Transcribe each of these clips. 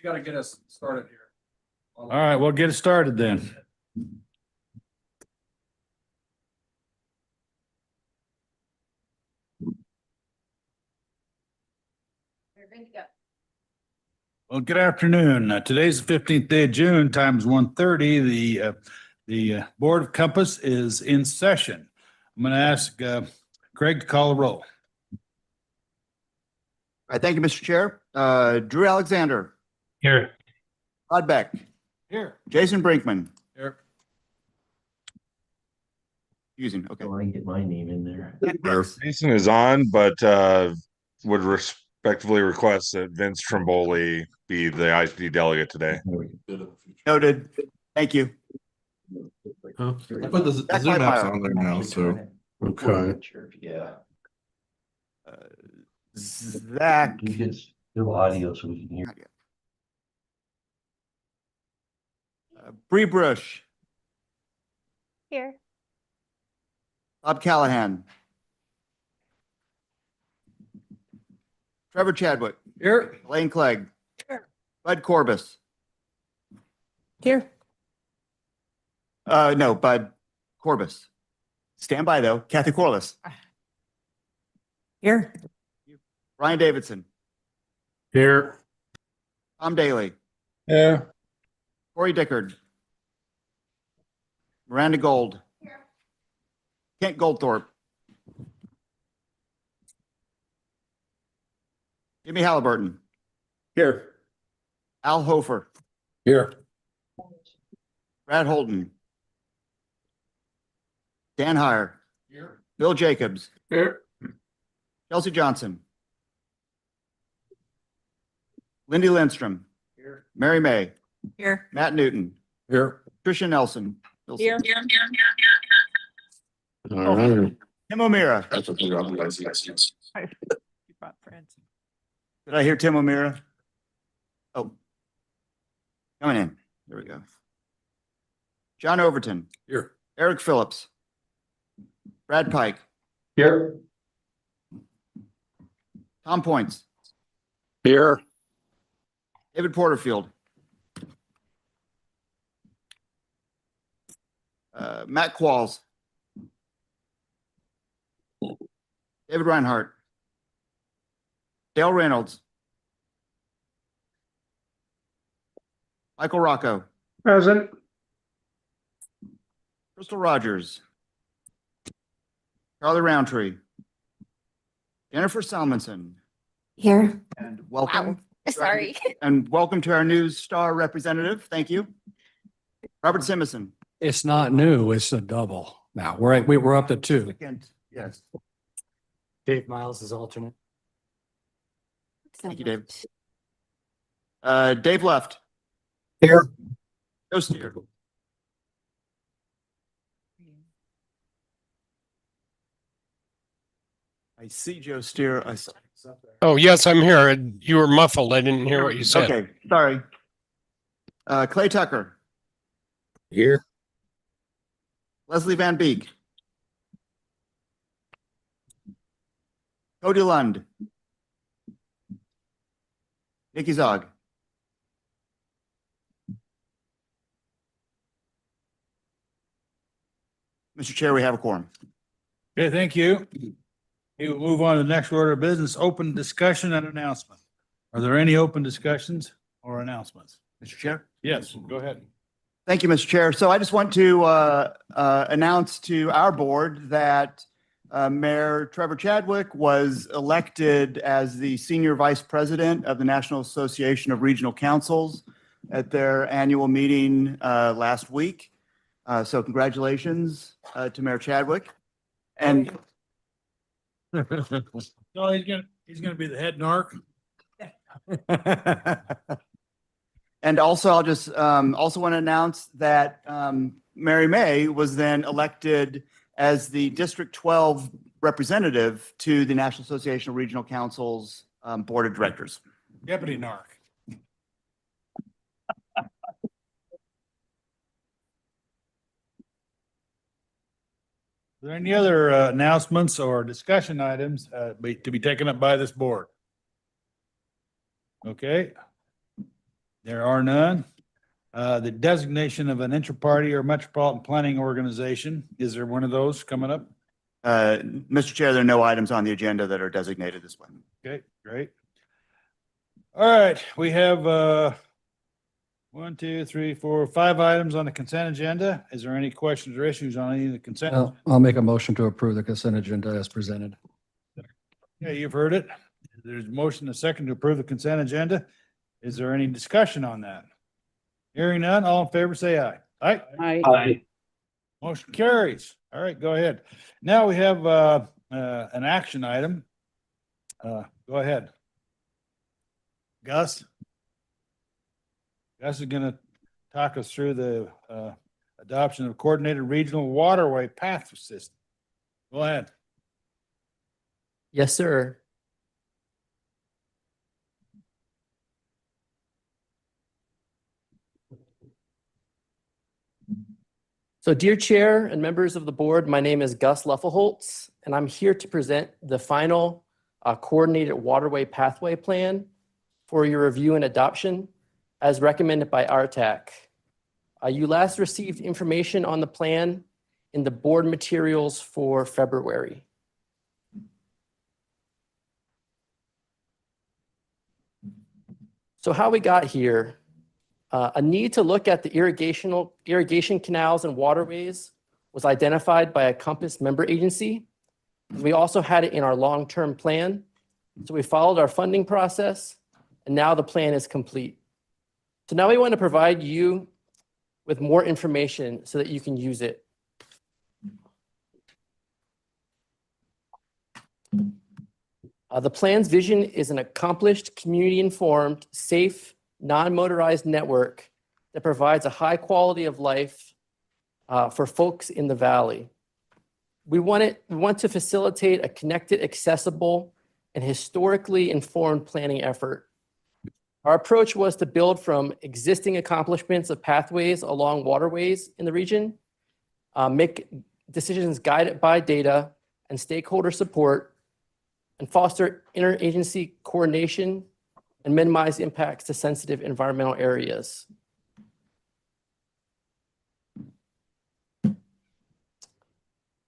you got to get us started here. All right, we'll get it started then. Well, good afternoon. Today's the 15th day of June, time is 1:30. The Board of Compass is in session. I'm going to ask Craig to call the roll. All right, thank you, Mr. Chair. Drew Alexander, Here. Todd Beck, Here. Jason Brinkman. Here. Using, okay. I want to get my name in there. Yes. Jason is on, but would respectfully request that Vince Trimboli be the IT delegate today. Noted. Thank you. I put the That's Zoom my apps file. on there now, so. Okay. Yeah. Zach. You can do audio so we can hear. Bree Brush, Here. Bob Callahan. Trevor Chadwick, Here. Elaine Clegg. Here. Bud Corbus. Here. No, Bud Corbus. Stand by though. Kathy Corliss. Here. Ryan Davidson. Here. Tom Daly. Yeah. Corey Dickard. Miranda Gold. Kent Goldthorpe. Jimmy Halliburton. Here. Al Hofer. Here. Brad Holton. Dan Heyer. Here. Bill Jacobs. Here. Chelsea Johnson. Lindy Lindstrom. Here. Mary May. Here. Matt Newton. Here. Tricia Nelson. Here. All right. Tim O'Meara. Did I hear Tim O'Meara? Oh. Coming in. There we go. John Overton. Here. Eric Phillips. Brad Pike. Here. Tom Points. Here. David Porterfield. Matt Qualls. David Reinhardt. Dale Reynolds. Michael Rocco. Present. Crystal Rogers. Charlie Roundtree. Jennifer Salmonson. Here. And welcome. Sorry. And welcome to our News Star representative. Thank you. Robert Simison. It's not new, it's a double. Now, we're up to two. Second, yes. Dave Miles is alternate. Thank you, Dave. Dave Left. Here. Joe Steer. I see Joe Steer. I saw. Oh, yes, I'm here. You were muffled. I didn't hear what you said. Okay, sorry. Clay Tucker. Here. Leslie Van Beek. Cody Lund. Nikki Zog. Mr. Chair, we have a quorum. Okay, thank you. We will move on to the next order of business, open discussion and announcement. Are there any open discussions or announcements? Mr. Chair? Yes, go ahead. Thank you, Mr. Chair. So I just want to announce to our board that Mayor Trevor Chadwick was elected as the Senior Vice President of the National Association of Regional Councils at their annual meeting last week. So congratulations to Mayor Chadwick. And No, he's gonna be the head narc. and also, I'll just also want to announce that Mary May was then elected as the District 12 representative to the National Association of Regional Councils Board of Directors. Deputy narc. Are there any other announcements or discussion items to be taken up by this board? Okay. There are none. The designation of an inter-party or metropolitan planning organization, is there one of those coming up? Mr. Chair, there are no items on the agenda that are designated this way. Okay, great. All right, we have 1, 2, 3, 4, 5 items on the consent agenda. Is there any questions or issues on any of the consent? I'll make a motion to approve the consent agenda as presented. Yeah, you've heard it. There's a motion, a second to approve the consent agenda. Is there any discussion on that? Hearing none, all in favor, say aye. Aye. Aye. Motion carries. All right, go ahead. Now we have an action item. Go ahead. Gus? Gus is going to talk us through the adoption of coordinated regional waterway path system. Go ahead. Yes, sir. So dear Chair and members of the board, my name is Gus Leffelholtz, and I'm here to present the final coordinated waterway pathway plan for your review and adoption as recommended by RTAC. You last received information on the plan in the board materials for February. So how we got here, a need to look at the irrigation canals and waterways was identified by a Compass member agency. We also had it in our long-term plan. So we followed our funding process, and now the plan is complete. So now we want to provide you with more information so that you can use it. The plan's vision is an accomplished, community-informed, safe, non-motorized network that provides a high quality of life for folks in the valley. We want to facilitate a connected, accessible, and historically informed planning effort. Our approach was to build from existing accomplishments of pathways along waterways in the region, make decisions guided by data and stakeholder support, and foster interagency coordination and minimize impacts to sensitive environmental areas.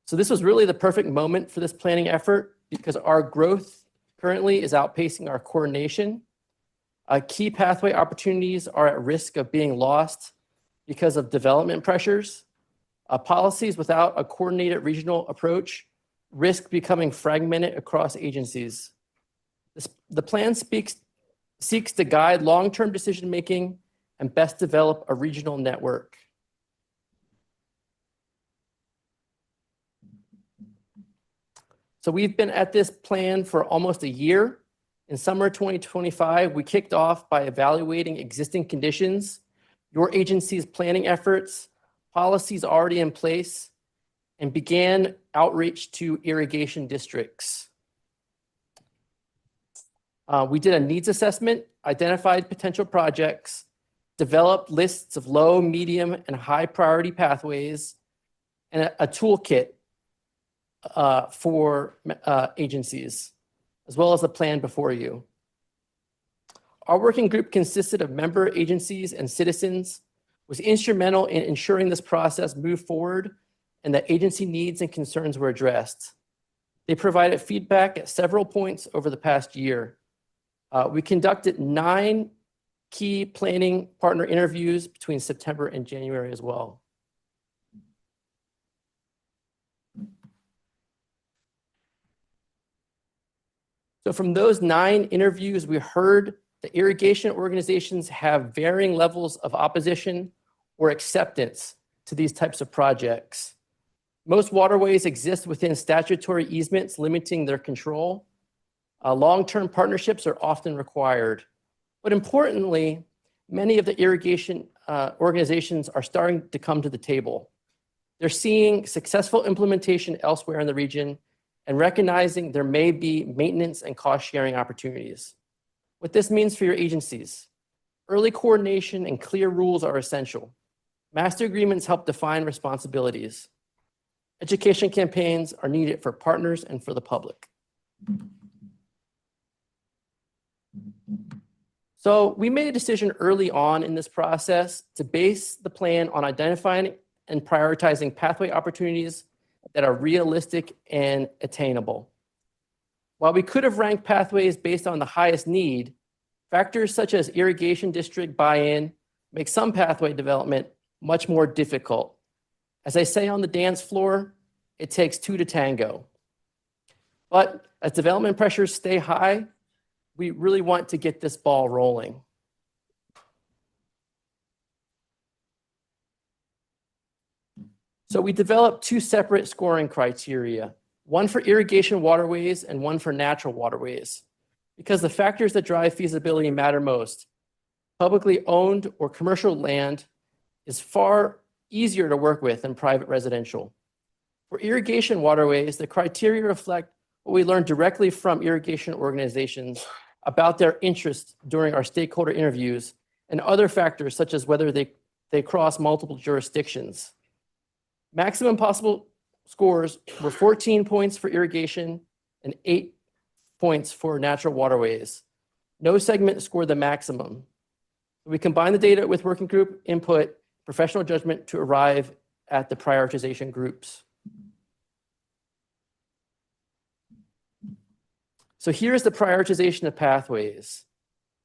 So this was really the perfect moment for this planning effort because our growth currently is outpacing our coordination. Key pathway opportunities are at risk of being lost because of development pressures. Policies without a coordinated regional approach risk becoming fragmented across agencies. The plan seeks to guide long-term decision-making and best develop a regional network. So we've been at this plan for almost a year. In summer 2025, we kicked off by evaluating existing conditions, your agency's planning efforts, policies already in place, and began outreach to irrigation districts. We did a needs assessment, identified potential projects, developed lists of low, medium, and high priority pathways, and a toolkit for agencies, as well as the plan before you. Our working group consisted of member agencies and citizens, was instrumental in ensuring this process moved forward and that agency needs and concerns were addressed. They provided feedback at several points over the past year. We conducted 9 key planning partner interviews between September and January as well. So from those 9 interviews, we heard that irrigation organizations have varying levels of opposition or acceptance to these types of projects. Most waterways exist within statutory easements limiting their control. Long-term partnerships are often required. But importantly, many of the irrigation organizations are starting to come to the table. They're seeing successful implementation elsewhere in the region and recognizing there may be maintenance and cost-sharing opportunities. What this means for your agencies: early coordination and clear rules are essential. Master agreements help define responsibilities. Education campaigns are needed for partners and for the public. So we made a decision early on in this process to base the plan on identifying and prioritizing pathway opportunities that are realistic and attainable. While we could have ranked pathways based on the highest need, factors such as irrigation district buy-in make some pathway development much more difficult. As I say on the dance floor, it takes two to tango. But as development pressures stay high, we really want to get this ball rolling. So we developed two separate scoring criteria, one for irrigation waterways and one for natural waterways, because the factors that drive feasibility matter most. Publicly owned or commercial land is far easier to work with than private residential. For irrigation waterways, the criteria reflect what we learned directly from irrigation organizations about their interests during our stakeholder interviews and other factors such as whether they cross multiple jurisdictions. Maximum possible scores were 14 points for irrigation and 8 points for natural waterways. No segment scored the maximum. We combined the data with working group input, professional judgment to arrive at the prioritization groups. So here's the prioritization of pathways.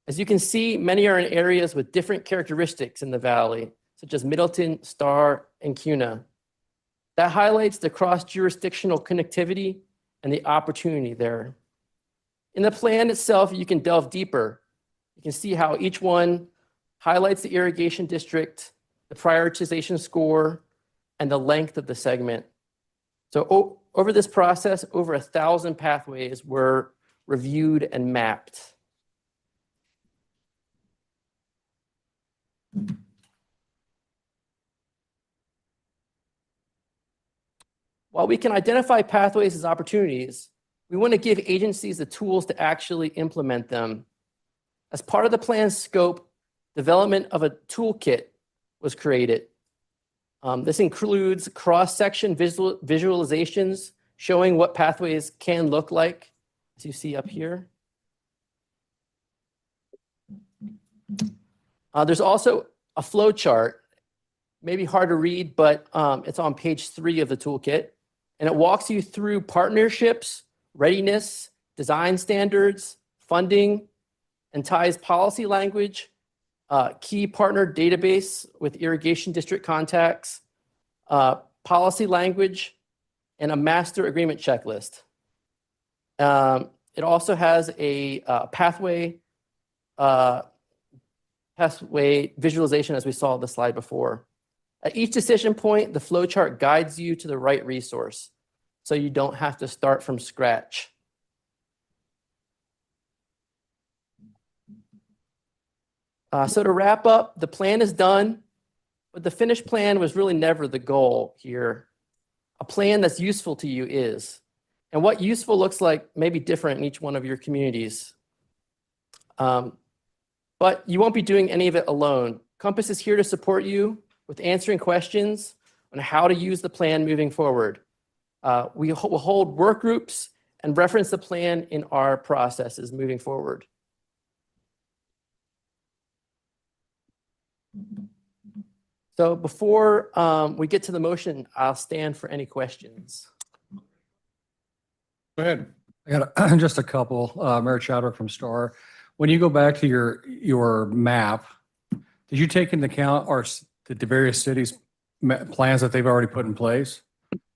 As you can see, many are in areas with different characteristics in the valley, such as Middleton, Star, and Cuna. That highlights the cross-jurisdictional connectivity and the opportunity there. In the plan itself, you can delve deeper. You can see how each one highlights the irrigation district, the prioritization score, and the length of the segment. So over this process, over 1,000 pathways were reviewed and mapped. While we can identify pathways as opportunities, we want to give agencies the tools to actually implement them. As part of the plan's scope, development of a toolkit was created. This includes cross-section visualizations showing what pathways can look like, as you see up here. There's also a flow chart, maybe hard to read, but it's on page 3 of the toolkit. And it walks you through partnerships, readiness, design standards, funding, and ties policy language, key partner database with irrigation district contacts, policy language, and a master agreement checklist. It also has a pathway visualization, as we saw on the slide before. At each decision point, the flowchart guides you to the right resource, so you don't have to start from scratch. So to wrap up, the plan is done, but the finished plan was really never the goal here. A plan that's useful to you is. And what useful looks like may be different in each one of your communities. But you won't be doing any of it alone. Compass is here to support you with answering questions on how to use the plan moving forward. We will hold work groups and reference the plan in our processes moving forward. So before we get to the motion, I'll stand for any questions. Go ahead. I got just a couple. Mayor Chadwick from Star. When you go back to your map, did you take into account the various cities' plans that they've already put in place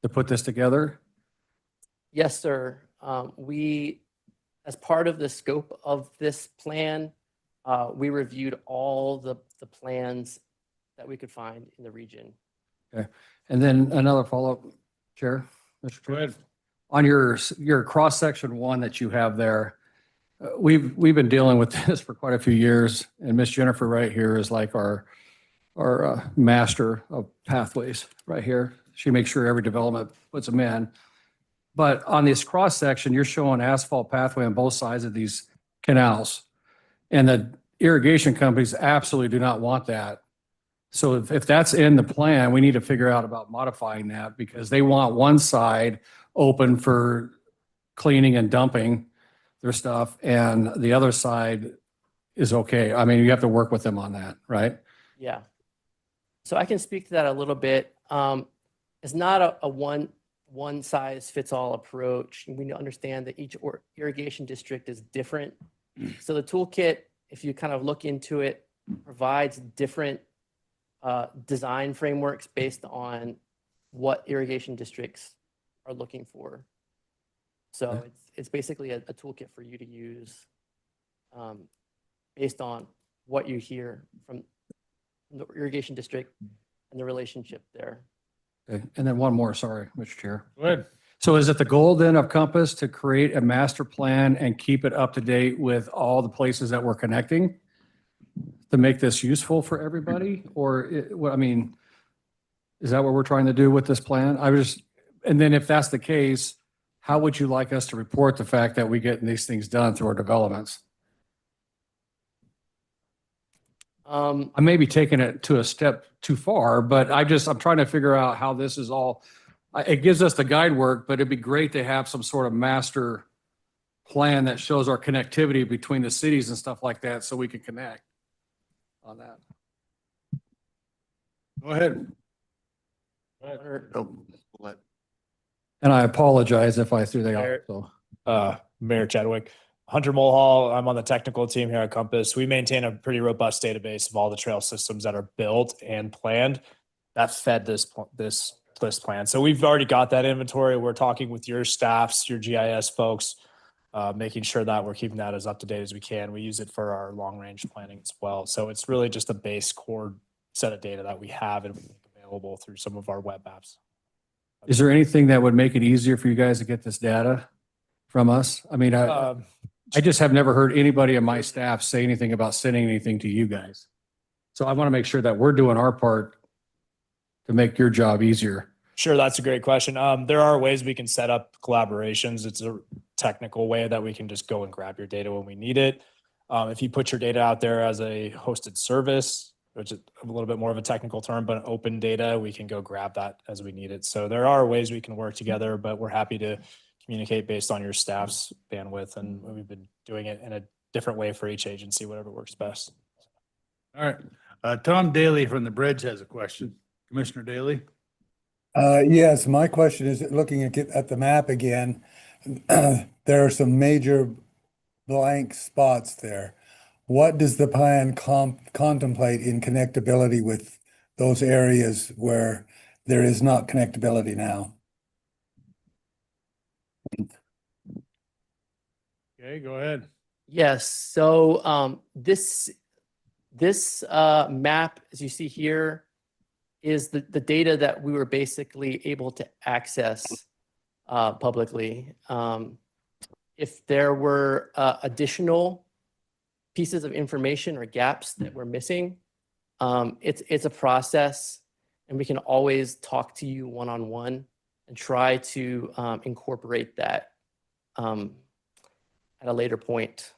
to put this together? Yes, sir. We, as part of the scope of this plan, we reviewed all the plans that we could find in the region. Okay. And then another follow-up, Chair. Mr. Go ahead. On your cross-section 1 that you have there, we've been dealing with this for quite a few years, and Miss Jennifer right here is like our master of pathways right here. She makes sure every development puts them in. But on this cross-section, you're showing asphalt pathway on both sides of these canals. And the irrigation companies absolutely do not want that. So if that's in the plan, we need to figure out about modifying that, because they want one side open for cleaning and dumping their stuff, and the other side is okay. I mean, you have to work with them on that, right? Yeah. So I can speak to that a little bit. It's not a one size fits all approach. We need to understand that each irrigation district is different. So the toolkit, if you kind of look into it, provides different design frameworks based on what irrigation districts are looking for. So it's basically a toolkit for you to use based on what you hear from the irrigation district and the relationship there. Okay. And then one more, sorry, Mr. Chair. Go ahead. So is it the goal then of Compass to create a master plan and keep it up to date with all the places that we're connecting to make this useful for everybody? Or, I mean, is that what we're trying to do with this plan? And then if that's the case, how would you like us to report the fact that we get these things done through our developments? I may be taking it to a step too far, but I'm trying to figure out how this is all, it gives us the guide work, but it'd be great to have some sort of master plan that shows our connectivity between the cities and stuff like that so we can connect on that. Go ahead. And I apologize if I threw that out. Mayor- So. Mayor Chadwick. Hunter Mulhall, I'm on the technical team here at Compass. We maintain a pretty robust database of all the trail systems that are built and planned that fed this plan. So we've already got that inventory. We're talking with your staffs, your GIS folks, making sure that we're keeping that as up to date as we can. We use it for our long range planning as well. So it's really just a base core set of data that we have and make available through some of our web apps. Is there anything that would make it easier for you guys to get this data from us? I mean, I just have never heard anybody on my staff say anything about sending anything to you guys. So I want to make sure that we're doing our part to make your job easier. Sure, that's a great question. There are ways we can set up collaborations. It's a technical way that we can just go and grab your data when we need it. If you put your data out there as a hosted service, which is a little bit more of a technical term, but open data, we can go grab that as we need it. So there are ways we can work together, but we're happy to communicate based on your staff's bandwidth. And we've been doing it in a different way for each agency, whatever works best. All right. Tom Daly from the Bridge has a question. Commissioner Daly? Yes, my question is looking at the map again. There are some major blank spots there. What does the plan contemplate in connectability with those areas where there is not connectability now? Okay, go ahead. Yes. So this map, as you see here, is the data that we were basically able to access publicly. If there were additional pieces of information or gaps that we're missing, it's a process, and we can always talk to you one-on-one and try to incorporate that at a later point.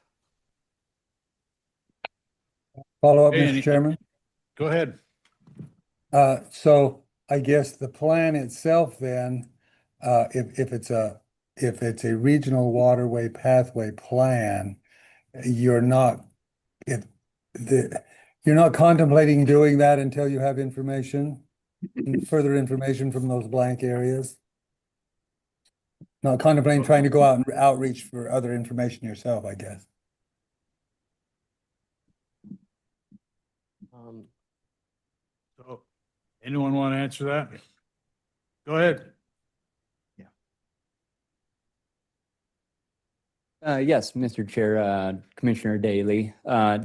Follow up, Hey, Mr. Chairman? Go ahead. So I guess the plan itself then, if it's a regional waterway pathway plan, you're not contemplating doing that until you have further information from those blank areas? Not contemplating trying to go out and outreach for other information yourself, I guess. So anyone want to answer that? Go ahead. Yes, Mr. Chair, Commissioner Daly.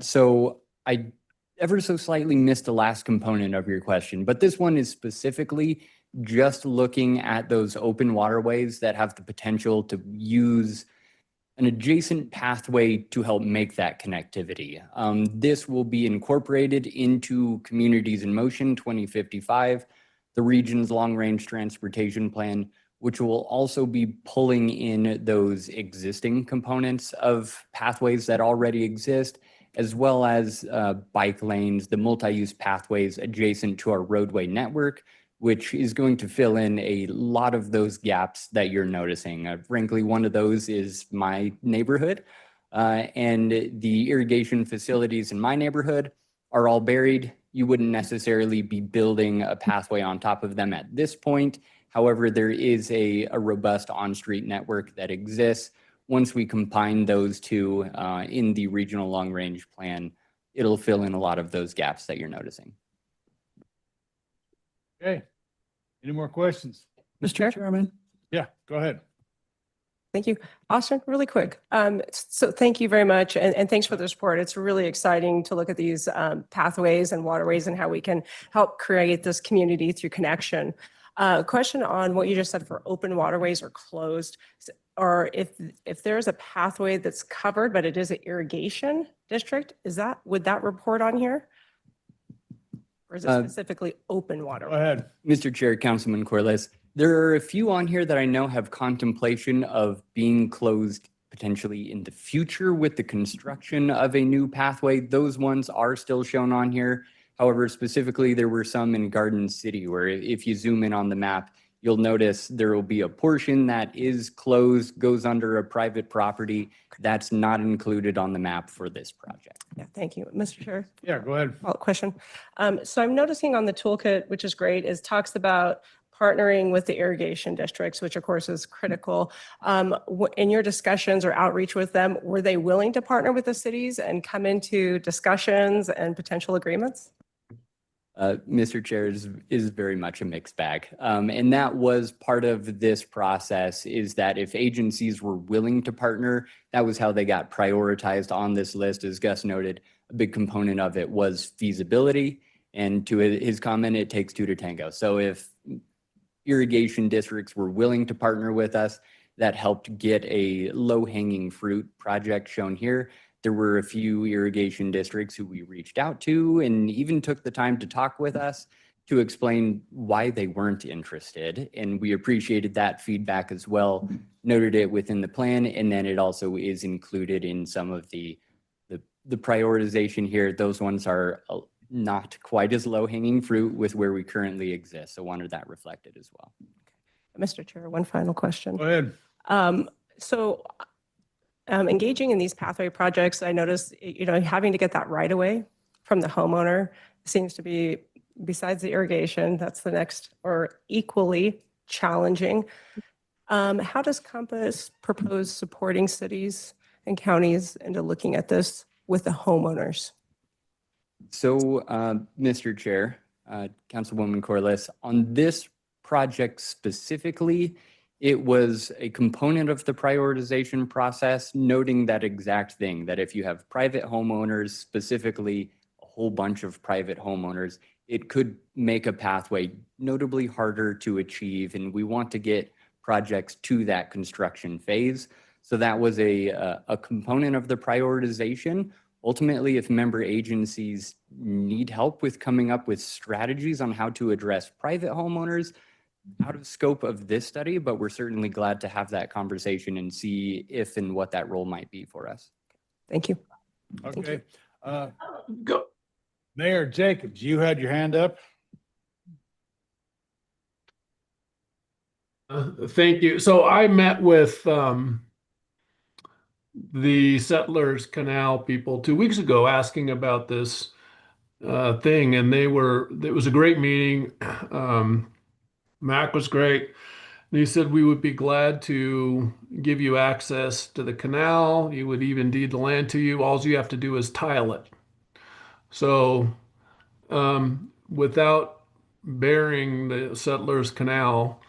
So I ever so slightly missed the last component of your question, but this one is specifically just looking at those open waterways that have the potential to use an adjacent pathway to help make that connectivity. This will be incorporated into Communities in Motion 2055, the region's long-range transportation plan, which will also be pulling in those existing components of pathways that already exist, as well as bike lanes, the multi-use pathways adjacent to our roadway network, which is going to fill in a lot of those gaps that you're noticing. Frankly, one of those is my neighborhood. And the irrigation facilities in my neighborhood are all buried. You wouldn't necessarily be building a pathway on top of them at this point. However, there is a robust on-street network that exists. Once we combine those two in the regional long-range plan, it'll fill in a lot of those gaps that you're noticing. Okay. Any more questions? Mr. Chairman. Yeah, go ahead. Thank you. Austin, really quick. So thank you very much. And thanks for the support. It's really exciting to look at these pathways and waterways and how we can help create this community through connection. Question on what you just said for open waterways or closed, or if there's a pathway that's covered, but it is an irrigation district, would that report on here? Or is it specifically open water? Go ahead. Mr. Chair, Councilman Corliss, there are a few on here that I know have contemplation of being closed potentially in the future with the construction of a new pathway. Those ones are still shown on here. However, specifically, there were some in Garden City where if you zoom in on the map, you'll notice there will be a portion that is closed, goes under a private property. That's not included on the map for this project. Yeah, thank you. Mr. Chair. Yeah, go ahead. Question. So I'm noticing on the toolkit, which is great, is talks about partnering with the irrigation districts, which of course is critical. In your discussions or outreach with them, were they willing to partner with the cities and come into discussions and potential agreements? Mr. Chair, is very much a mixed bag. And that was part of this process, is that if agencies were willing to partner, that was how they got prioritized on this list. As Gus noted, a big component of it was feasibility. And to his comment, it takes two to tango. So if irrigation districts were willing to partner with us, that helped get a low-hanging fruit project shown here. There were a few irrigation districts who we reached out to and even took the time to talk with us to explain why they weren't interested. And we appreciated that feedback as well, noted it within the plan, and then it also is included in some of the prioritization here. Those ones are not quite as low-hanging fruit with where we currently exist. So wanted that reflected as well. Mr. Chair, one final question. Go ahead. Engaging in these pathway projects, I noticed, having to get that right away from the homeowner seems to be, besides the irrigation, that's the next or equally challenging. How does Compass propose supporting cities and counties into looking at this with the homeowners? So, Mr. Chair, Councilwoman Corliss, on this project specifically, it was a component of the prioritization process, noting that exact thing, that if you have private homeowners, specifically a whole bunch of private homeowners, it could make a pathway notably harder to achieve. And we want to get projects to that construction phase. So that was a component of the prioritization. Ultimately, if member agencies need help with coming up with strategies on how to address private homeowners, out of scope of this study, but we're certainly glad to have that conversation and see if and what that role might be for us. Thank you. Okay. Go. Mayor Jacobs, you had your hand up. Thank you. So I met with the Settlers Canal people 2 weeks ago asking about this thing, and it was a great meeting. Mac was great. And he said we would be glad to give you access to the canal. He would even deed the land to you. All you have to do is tile it. So without burying the Settlers Canal,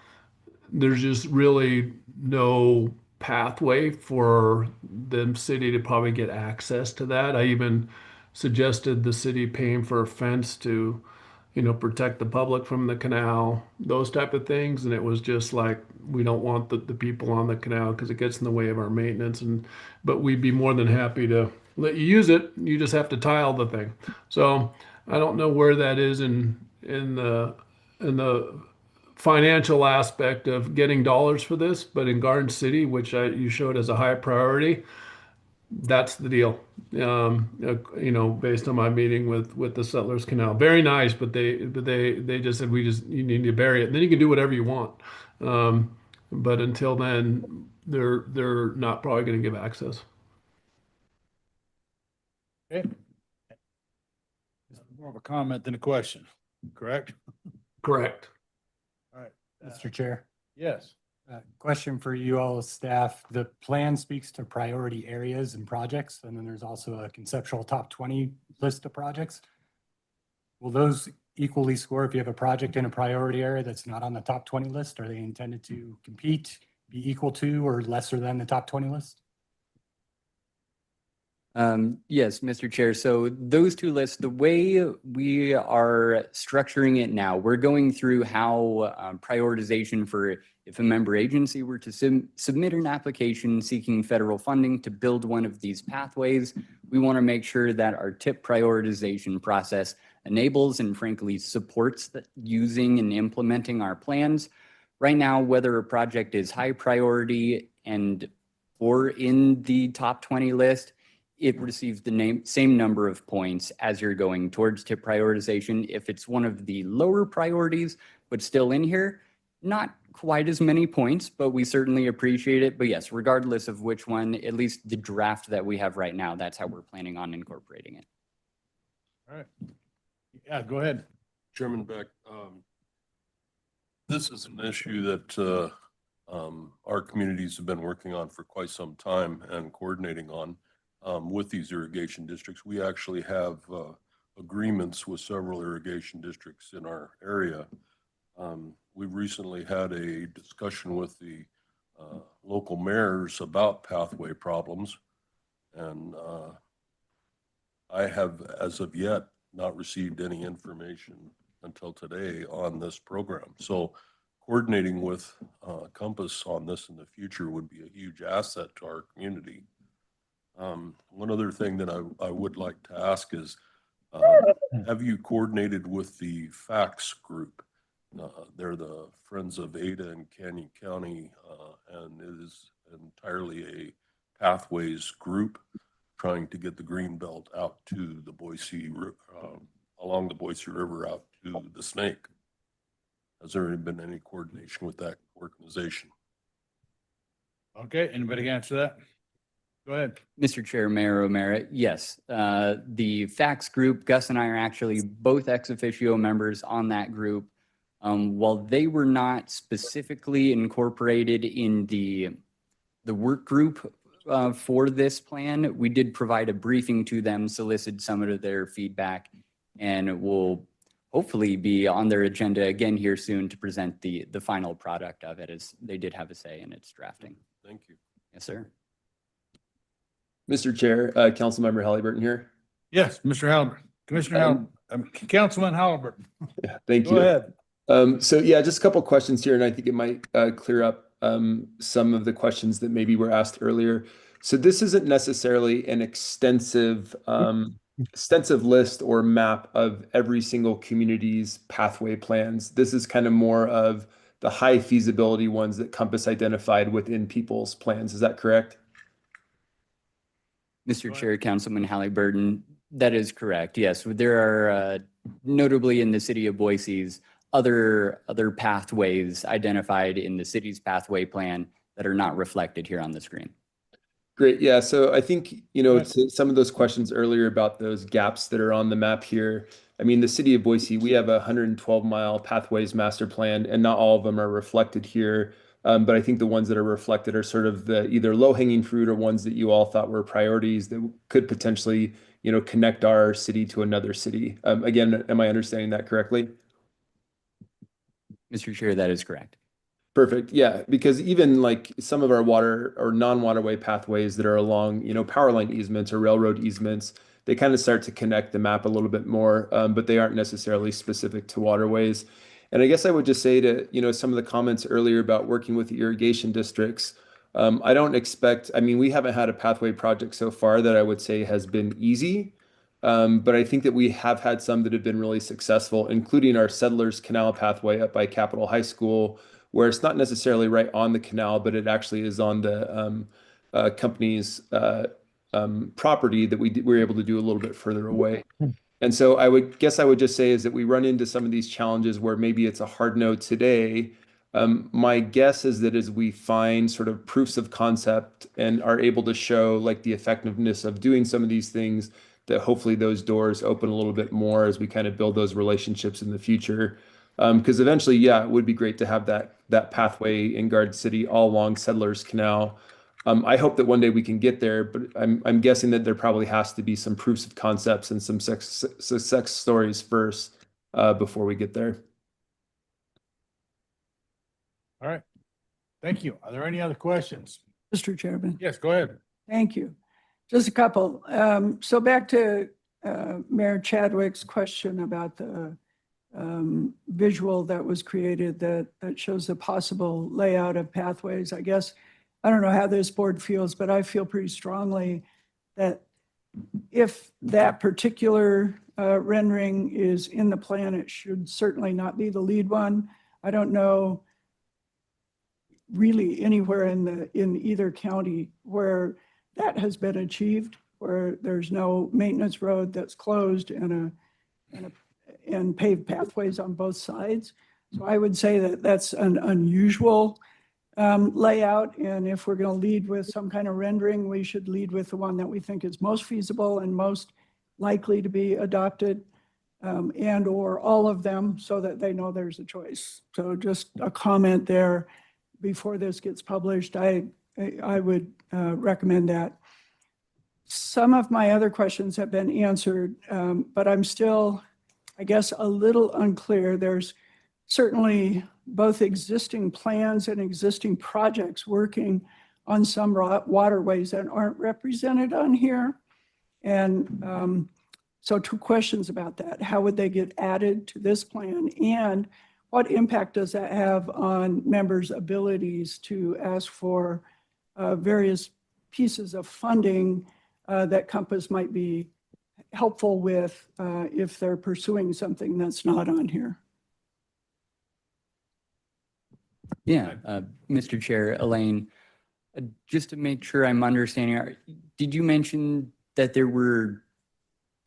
there's just really no pathway for the city to probably get access to that. I even suggested the city paying for a fence to protect the public from the canal, those type of things. And it was just like, we don't want the people on the canal because it gets in the way of our maintenance. But we'd be more than happy to let you use it. You just have to tile the thing. So I don't know where that is in the financial aspect of getting dollars for this, but in Garden City, which you showed as a high priority, that's the deal. Based on my meeting with the Settlers Canal, very nice, but they just said you need to bury it. And then you can do whatever you want, but until then, they're not probably going to give access. Okay. More of a comment than a question, correct? Correct. All right. Mr. Chair, Yes. question for you all as staff. The plan speaks to priority areas and projects, and then there's also a conceptual top 20 list of projects. Will those equally score if you have a project in a priority area that's not on the top 20 list? Are they intended to compete, be equal to, or lesser than the top 20 list? Yes, Mr. Chair. So those two lists, the way we are structuring it now, we're going through how prioritization for if a member agency were to submit an application seeking federal funding to build one of these pathways, we want to make sure that our TIP prioritization process enables and frankly supports using and implementing our plans. Right now, whether a project is high priority or in the top 20 list, it receives the same number of points as you're going towards TIP prioritization. If it's one of the lower priorities, but still in here, not quite as many points, but we certainly appreciate it. But yes, regardless of which one, at least the draft that we have right now, that's how we're planning on incorporating it. All right. Yeah, go ahead. Chairman Beck, this is an issue that our communities have been working on for quite some time and coordinating on with these irrigation districts. We actually have agreements with several irrigation districts in our area. We've recently had a discussion with the local mayors about pathway problems, and I have, as of yet, not received any information until today on this program. So coordinating with Compass on this in the future would be a huge asset to our community. One other thing that I would like to ask is, have you coordinated with the FACTS group? They're the Friends of Ada and Canyon County, and it is entirely a pathways group trying to get the green belt out to the Boise, along the Boise River out to the Snake. Has there been any coordination with that organization? Okay, anybody answer that? Go ahead. Mr. Chair, Mayor O'Mara, yes. The FACTS group, Gus and I are actually both ex officio members on that group. While they were not specifically incorporated in the work group for this plan, we did provide a briefing to them, solicit some of their feedback, and will hopefully be on their agenda again here soon to present the final product of it, as they did have a say in its drafting. Thank you. Yes, sir. Mr. Chair, Councilmember Halliburton here. Yes, Mr. Halliburton. Commissioner Councilman Halliburton. Yeah, thank Go you. ahead. So yeah, just a couple questions here, and I think it might clear up some of the questions that maybe were asked earlier. So this isn't necessarily an extensive list or map of every single community's pathway plans. This is kind of more of the high feasibility ones that Compass identified within people's plans. Is that correct? Mr. Chair, Councilman Halliburton, that is correct. Yes, there are notably in the city of Boise's other pathways identified in the city's pathway plan that are not reflected here on the screen. Great. Yeah. So I think, to some of those questions earlier about those gaps that are on the map here. I mean, the city of Boise, we have a 112-mile pathways master plan, and not all of them are reflected here. But I think the ones that are reflected are sort of the either low-hanging fruit or ones that you all thought were priorities that could potentially, connect our city to another city. Again, am I understanding that correctly? Mr. Chair, that is correct. Perfect. Yeah, because even like some of our water or non-waterway pathways that are along, power line easements or railroad easements, they kind of start to connect the map a little bit more, but they aren't necessarily specific to waterways. And I guess I would just say to, some of the comments earlier about working with the irrigation districts, I don't expect, we haven't had a pathway project so far that I would say has been easy. But I think that we have had some that have been really successful, including our Settlers Canal pathway up by Capitol High School, where it's not necessarily right on the canal, but it actually is on the company's property that we were able to do a little bit further away. And so I would just say is that we run into some of these challenges where maybe it's a hard no today. My guess is that as we find sort of proofs of concept and are able to show like the effectiveness of doing some of these things, that hopefully those doors open a little bit more as we kind of build those relationships in the future. Because eventually, yeah, it would be great to have that pathway in Garden City all along Settlers Canal. I hope that one day we can get there, but I'm guessing that there probably has to be some proofs of concepts and some success stories first before we get there. All right. Thank you. Are there any other questions? Mr. Chairman. Yes, go ahead. Thank you. Just a couple. So back to Mayor Chadwick's question about the visual that was created that shows the possible layout of pathways. I guess, I don't know how this board feels, but I feel pretty strongly that if that particular rendering is in the plan, it should certainly not be the lead one. I don't know really anywhere in either county where that has been achieved, where there's no maintenance road that's closed and paved pathways on both sides. So I would say that that's an unusual layout. And if we're going to lead with some kind of rendering, we should lead with the one that we think is most feasible and most likely to be adopted, and or all of them, so that they know there's a choice. So just a comment there before this gets published. I would recommend that. Some of my other questions have been answered, but I'm still, I guess, a little unclear. There's certainly both existing plans and existing projects working on some waterways that aren't represented on here. And so 2 questions about that. How would they get added to this plan? And what impact does that have on members' abilities to ask for various pieces of funding that Compass might be helpful with if they're pursuing something that's not on here? Yeah, Mr. Chair, Elaine, just to make sure I'm understanding, did you mention that there were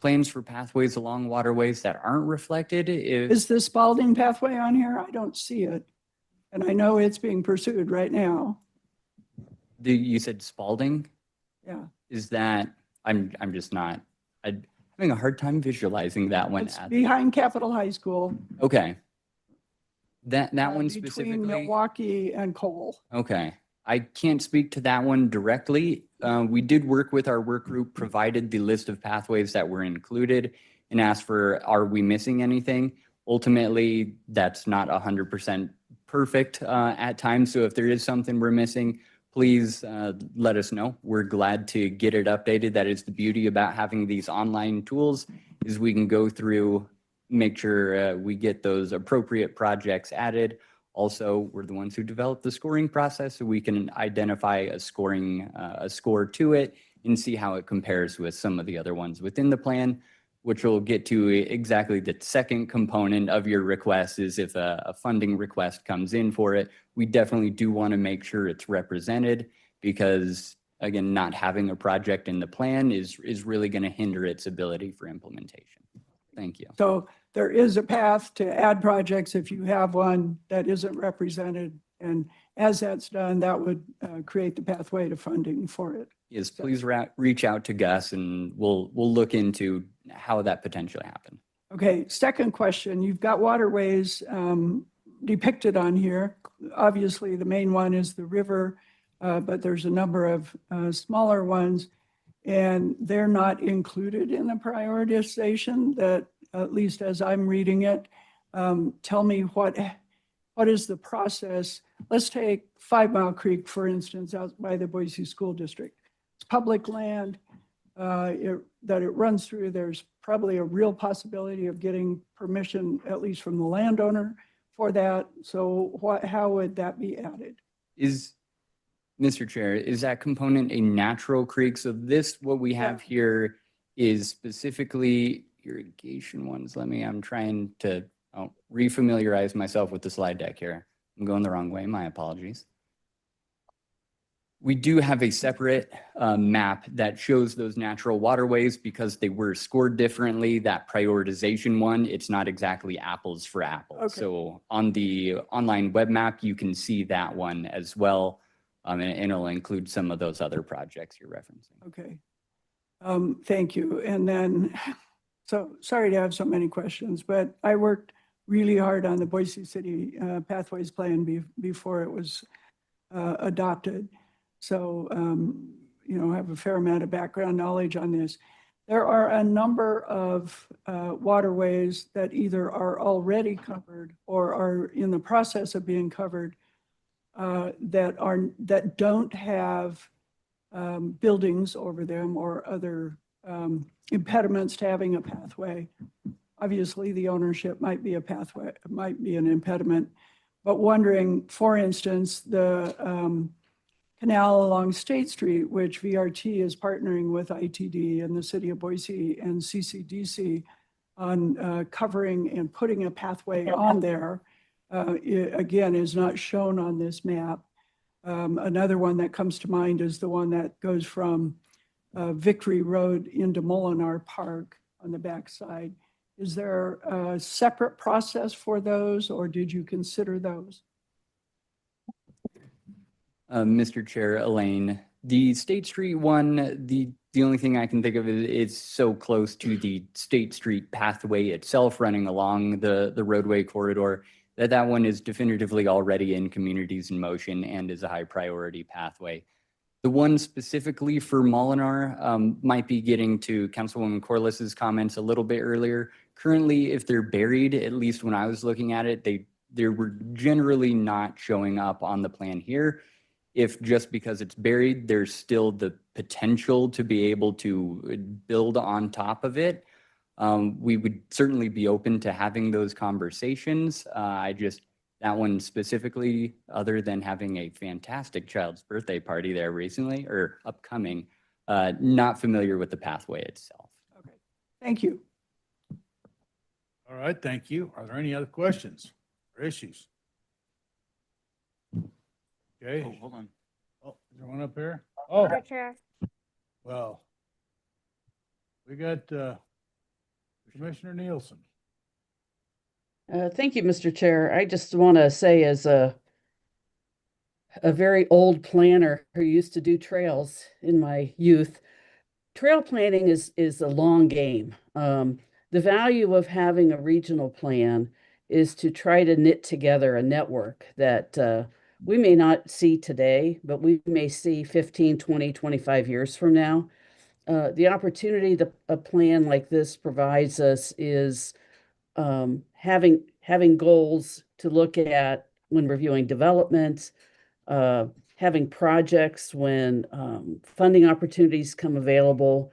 plans for pathways along waterways that aren't reflected? Is the Spalding pathway on here? I don't see it. And I know it's being pursued right now. You said Spalding? Yeah. Is that, I'm just not, I'm having a hard time visualizing that one. It's behind Capitol High School. Okay. That one between specifically? Milwaukee and Cole. Okay. I can't speak to that one directly. We did work with our work group, provided the list of pathways that were included and asked for, are we missing anything? Ultimately, that's not 100% perfect at times. So if there is something we're missing, please let us know. We're glad to get it updated. That is the beauty about having these online tools, is we can go through, make sure we get those appropriate projects added. Also, we're the ones who develop the scoring process, so we can identify a score to it and see how it compares with some of the other ones within the plan, which will get to exactly the second component of your request. Is if a funding request comes in for it, we definitely do want to make sure it's represented, because again, not having a project in the plan is really going to hinder its ability for implementation. Thank you. So there is a path to add projects if you have one that isn't represented. And as that's done, that would create the pathway to funding for it. Yes, please reach out to Gus and we'll look into how that potentially happened. Okay, second question. You've got waterways depicted on here. Obviously, the main one is the river, but there's a number of smaller ones, and they're not included in the prioritization that, at least as I'm reading it. Tell me what is the process? Let's take 5 Mile Creek, for instance, out by the Boise School District. It's public land that it runs through. There's probably a real possibility of getting permission, at least from the landowner, for that. So how would that be added? Mr. Chair, is that component a natural creek? So this, what we have here is specifically irrigation ones. I'm trying to refamiliarize myself with the slide deck here. I'm going the wrong way, my apologies. We do have a separate map that shows those natural waterways because they were scored differently. That prioritization one, it's not exactly apples for apples. Okay. So on the online web map, you can see that one as well. And it'll include some of those other projects you're referencing. Okay. Thank you. And then, so sorry to have so many questions, but I worked really hard on the Boise City Pathways Plan before it was adopted. So, you know, I have a fair amount of background knowledge on this. There are a number of waterways that either are already covered or are in the process of being covered that don't have buildings over them or other impediments to having a pathway. Obviously, the ownership might be a pathway, might be an impediment, but wondering, for instance, the canal along State Street, which VRT is partnering with ITD and the city of Boise and CCDC on covering and putting a pathway on there, again, is not shown on this map. Another one that comes to mind is the one that goes from Victory Road into Molinar Park on the backside. Is there a separate process for those, or did you consider those? Mr. Chair, Elaine, the State Street one, the only thing I can think of is it's so close to the State Street pathway itself running along the roadway corridor that one is definitively already in Communities in Motion and is a high priority pathway. The one specifically for Molinar might be getting to Councilwoman Corliss's comments a little bit earlier. Currently, if they're buried, at least when I was looking at it, they were generally not showing up on the plan here. If just because it's buried, there's still the potential to be able to build on top of it. We would certainly be open to having those conversations. That one specifically, other than having a fantastic child's birthday party there recently or upcoming, not familiar with the pathway itself. Okay, thank you. All right, thank you. Are there any other questions or issues? Okay. Oh, hold on. Oh, is there one up here? Oh, Chair. well, we got Commissioner Nielsen. Thank you, Mr. Chair. I just want to say, as a very old planner who used to do trails in my youth, trail planning is a long game. The value of having a regional plan is to try to knit together a network that we may not see today, but we may see 15, 20, 25 years from now. The opportunity that a plan like this provides us is having goals to look at when reviewing development, having projects when funding opportunities come available.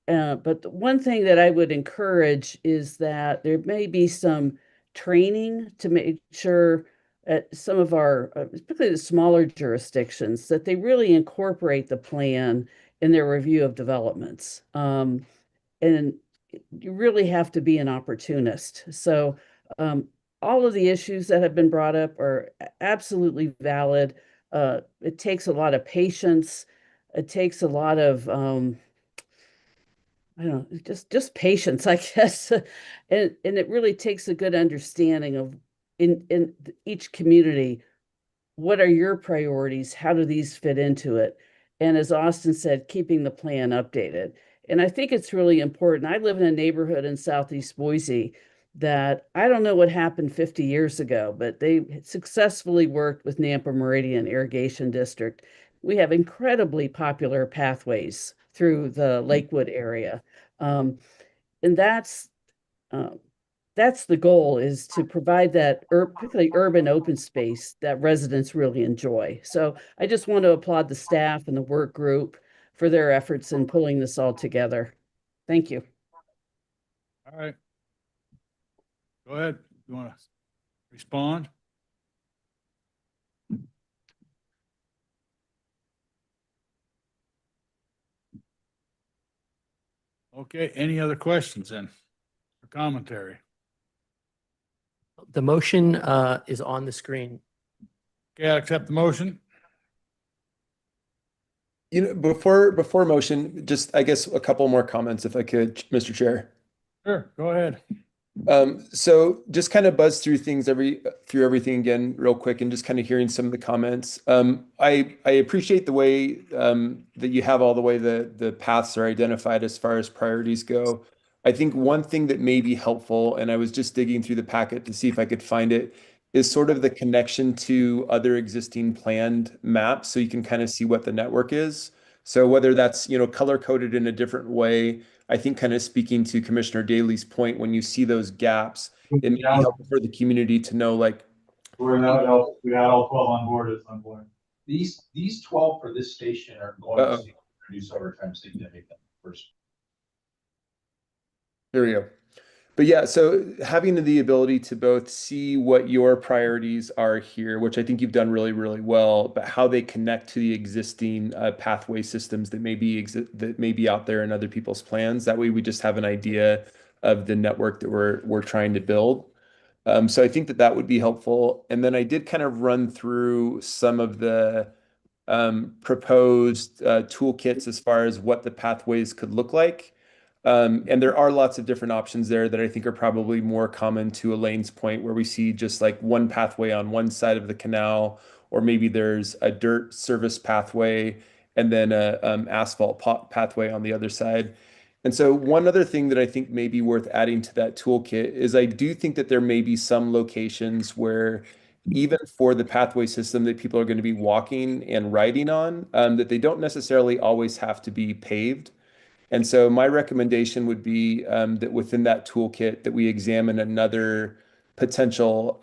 But the one thing that I would encourage is that there may be some training to make sure at some of our, particularly the smaller jurisdictions, that they really incorporate the plan in their review of developments. And you really have to be an opportunist. So all of the issues that have been brought up are absolutely valid. It takes a lot of patience. It takes a lot of, I don't know, just patience, I guess. And it really takes a good understanding of in each community, what are your priorities? How do these fit into it? And as Austin said, keeping the plan updated. And I think it's really important. I live in a neighborhood in Southeast Boise that I don't know what happened 50 years ago, but they successfully worked with Nampa Meridian Irrigation District. We have incredibly popular pathways through the Lakewood area. And that's the goal, is to provide that particularly urban open space that residents really enjoy. So I just want to applaud the staff and the work group for their efforts in pulling this all together. Thank you. All right. Go ahead. You want to respond? Okay, any other questions then or commentary? The motion is on the screen. Okay, I'll accept the motion. You know, before motion, just I guess a couple more comments if I could, Mr. Chair. Sure, go ahead. So just kind of buzz through things through everything again real quick and just kind of hearing some of the comments. I appreciate the way that you have all the way the paths are identified as far as priorities go. I think one thing that may be helpful, and I was just digging through the packet to see if I could find it, is sort of the connection to other existing planned maps so you can kind of see what the network is. So whether that's, color coded in a different way, I think kind of speaking to Commissioner Daly's point, when you see those gaps, it may be helpful for the community to know, like, We had all 12 on board at some point. These 12 for this station are going to reduce over time significantly first. There we go. But yeah, so having the ability to both see what your priorities are here, which I think you've done really, really well, but how they connect to the existing pathway systems that may be out there in other people's plans. That way, we just have an idea of the network that we're trying to build. So I think that would be helpful. And then I did kind of run through some of the proposed toolkits as far as what the pathways could look like. And there are lots of different options there that I think are probably more common to Elaine's point, where we see just like one pathway on one side of the canal, or maybe there's a dirt service pathway and then a asphalt pathway on the other side. And so one other thing that I think may be worth adding to that toolkit is I do think that there may be some locations where even for the pathway system that people are going to be walking and riding on, that they don't necessarily always have to be paved. And so my recommendation would be that within that toolkit that we examine another potential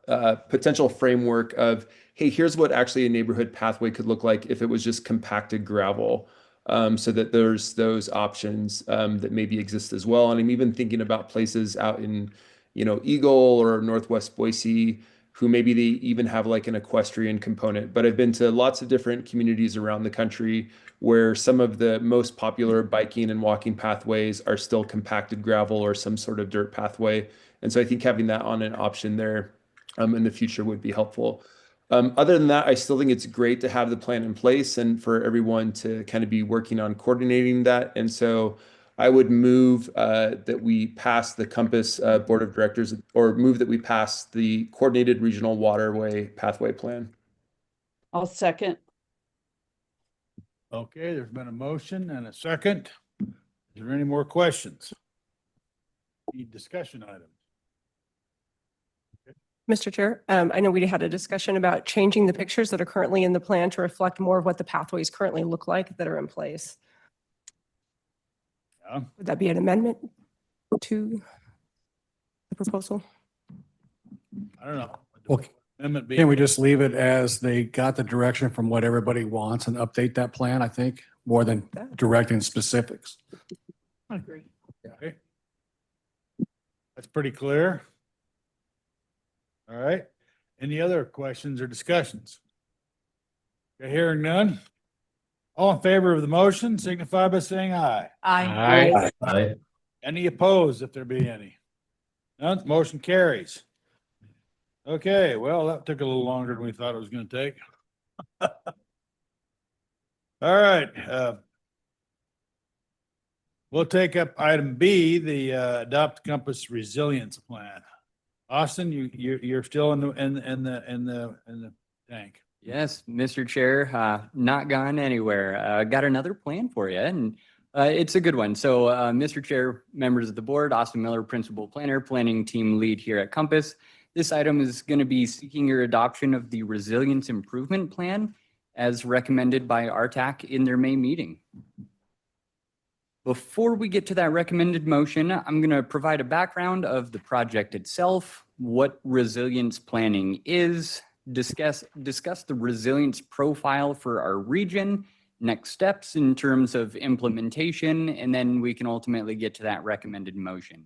potential framework of, hey, here's what actually a neighborhood pathway could look like if it was just compacted gravel. So that there's those options that maybe exist as well. And I'm even thinking about places out in, Eagle or Northwest Boise, who maybe they even have like an equestrian component. But I've been to lots of different communities around the country where some of the most popular biking and walking pathways are still compacted gravel or some sort of dirt pathway. And so I think having that on an option there in the future would be helpful. Other than that, I still think it's great to have the plan in place and for everyone to kind of be working on coordinating that. And so I would move that we pass the Compass Board of Directors, or move that we pass the Coordinated Regional Waterway Pathway Plan. I'll second. Okay, there's been a motion and a second. Is there any more questions? Any discussion items? Mr. Chair, I know we had a discussion about changing the pictures that are currently in the plan to reflect more of what the pathways currently look like that are in place. Yeah. Would that be an amendment to the proposal? I don't know. Well, can we just leave it as they got the direction from what everybody wants and update that plan, I think, more than directing specifics? I agree. Okay. That's pretty clear. All right. Any other questions or discussions? Okay, hearing none. All in favor of the motion signify by saying aye. Aye. Aye. Any opposed, if there be any? None, motion carries. Okay, well, that took a little longer than we thought it was going to take. All right. We'll take up item B, the Adopt Compass Resilience Plan. Austin, you're still in the tank. Yes, Mr. Chair, not gone anywhere. Got another plan for you, and it's a good one. So, Mr. Chair, members of the board, Austin Miller, Principal Planner, Planning Team Lead here at Compass. This item is going to be seeking your adoption of the Resilience Improvement Plan as recommended by RTAC in their May meeting. Before we get to that recommended motion, I'm going to provide a background of the project itself, what resilience planning is, discuss the resilience profile for our region, next steps in terms of implementation, and then we can ultimately get to that recommended motion.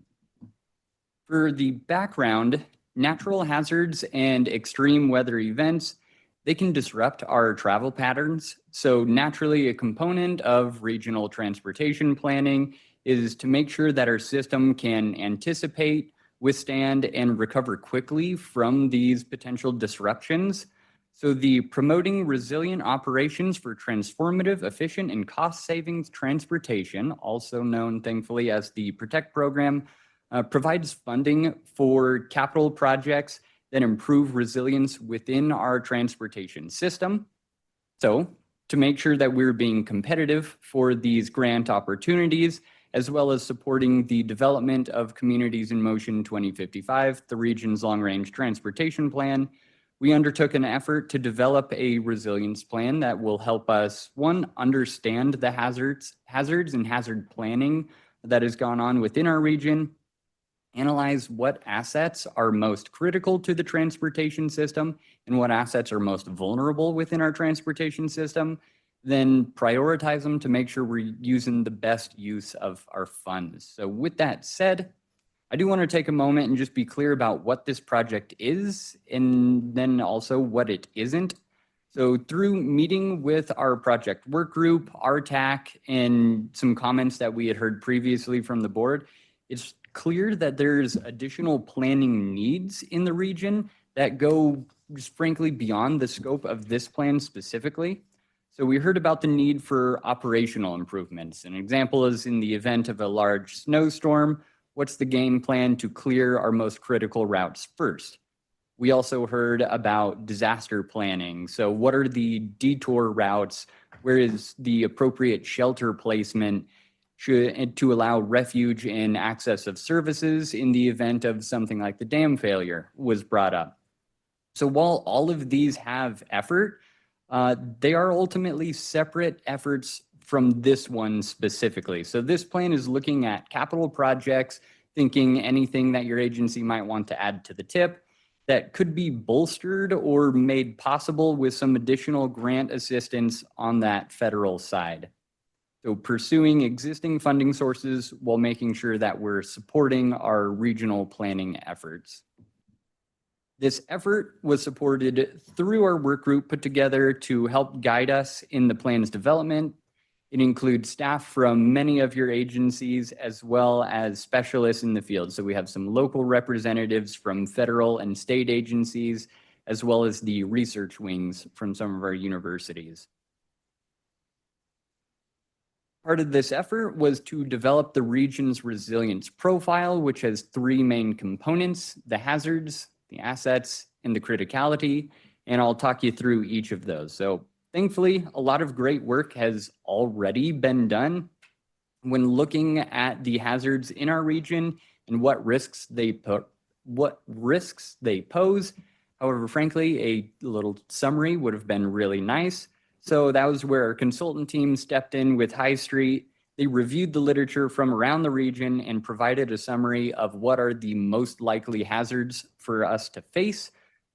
For the background, natural hazards and extreme weather events, they can disrupt our travel patterns. So naturally, a component of regional transportation planning is to make sure that our system can anticipate, withstand, and recover quickly from these potential disruptions. So the Promoting Resilient Operations for Transformative, Efficient, and Cost Savings Transportation, also known thankfully as the PROTECT program, provides funding for capital projects that improve resilience within our transportation system. So to make sure that we're being competitive for these grant opportunities, as well as supporting the development of Communities in Motion 2055, the region's long-range transportation plan, we undertook an effort to develop a resilience plan that will help us, one, understand the hazards and hazard planning that has gone on within our region, analyze what assets are most critical to the transportation system and what assets are most vulnerable within our transportation system, then prioritize them to make sure we're using the best use of our funds. So with that said, I do want to take a moment and just be clear about what this project is and then also what it isn't. So through meeting with our project work group, RTAC, and some comments that we had heard previously from the board, it's clear that there's additional planning needs in the region that go just frankly beyond the scope of this plan specifically. So we heard about the need for operational improvements. An example is in the event of a large snowstorm, what's the game plan to clear our most critical routes first? We also heard about disaster planning. So what are the detour routes? Where is the appropriate shelter placement to allow refuge and access of services in the event of something like the dam failure was brought up. So while all of these have effort, they are ultimately separate efforts from this one specifically. So this plan is looking at capital projects, thinking anything that your agency might want to add to the tip that could be bolstered or made possible with some additional grant assistance on that federal side. So pursuing existing funding sources while making sure that we're supporting our regional planning efforts. This effort was supported through our work group put together to help guide us in the plan's development. It includes staff from many of your agencies as well as specialists in the field. So we have some local representatives from federal and state agencies, as well as the research wings from some of our universities. Part of this effort was to develop the region's resilience profile, which has three main components: the hazards, the assets, and the criticality. And I'll talk you through each of those. So thankfully, a lot of great work has already been done when looking at the hazards in our region and what risks they pose. However, frankly, a little summary would have been really nice. So that was where our consultant team stepped in with High Street. They reviewed the literature from around the region and provided a summary of what are the most likely hazards for us to face.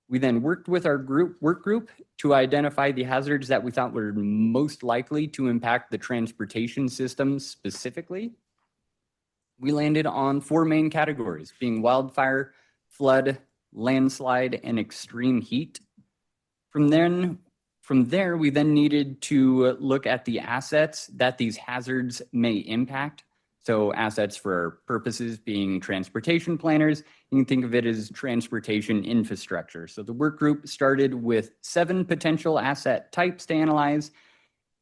We then worked with our work group to identify the hazards that we thought were most likely to impact the transportation system specifically. We landed on four main categories, being wildfire, flood, landslide, and extreme heat. From there, we then needed to look at the assets that these hazards may impact. So assets for our purposes being transportation planners, you can think of it as transportation infrastructure. So the work group started with 7 potential asset types to analyze,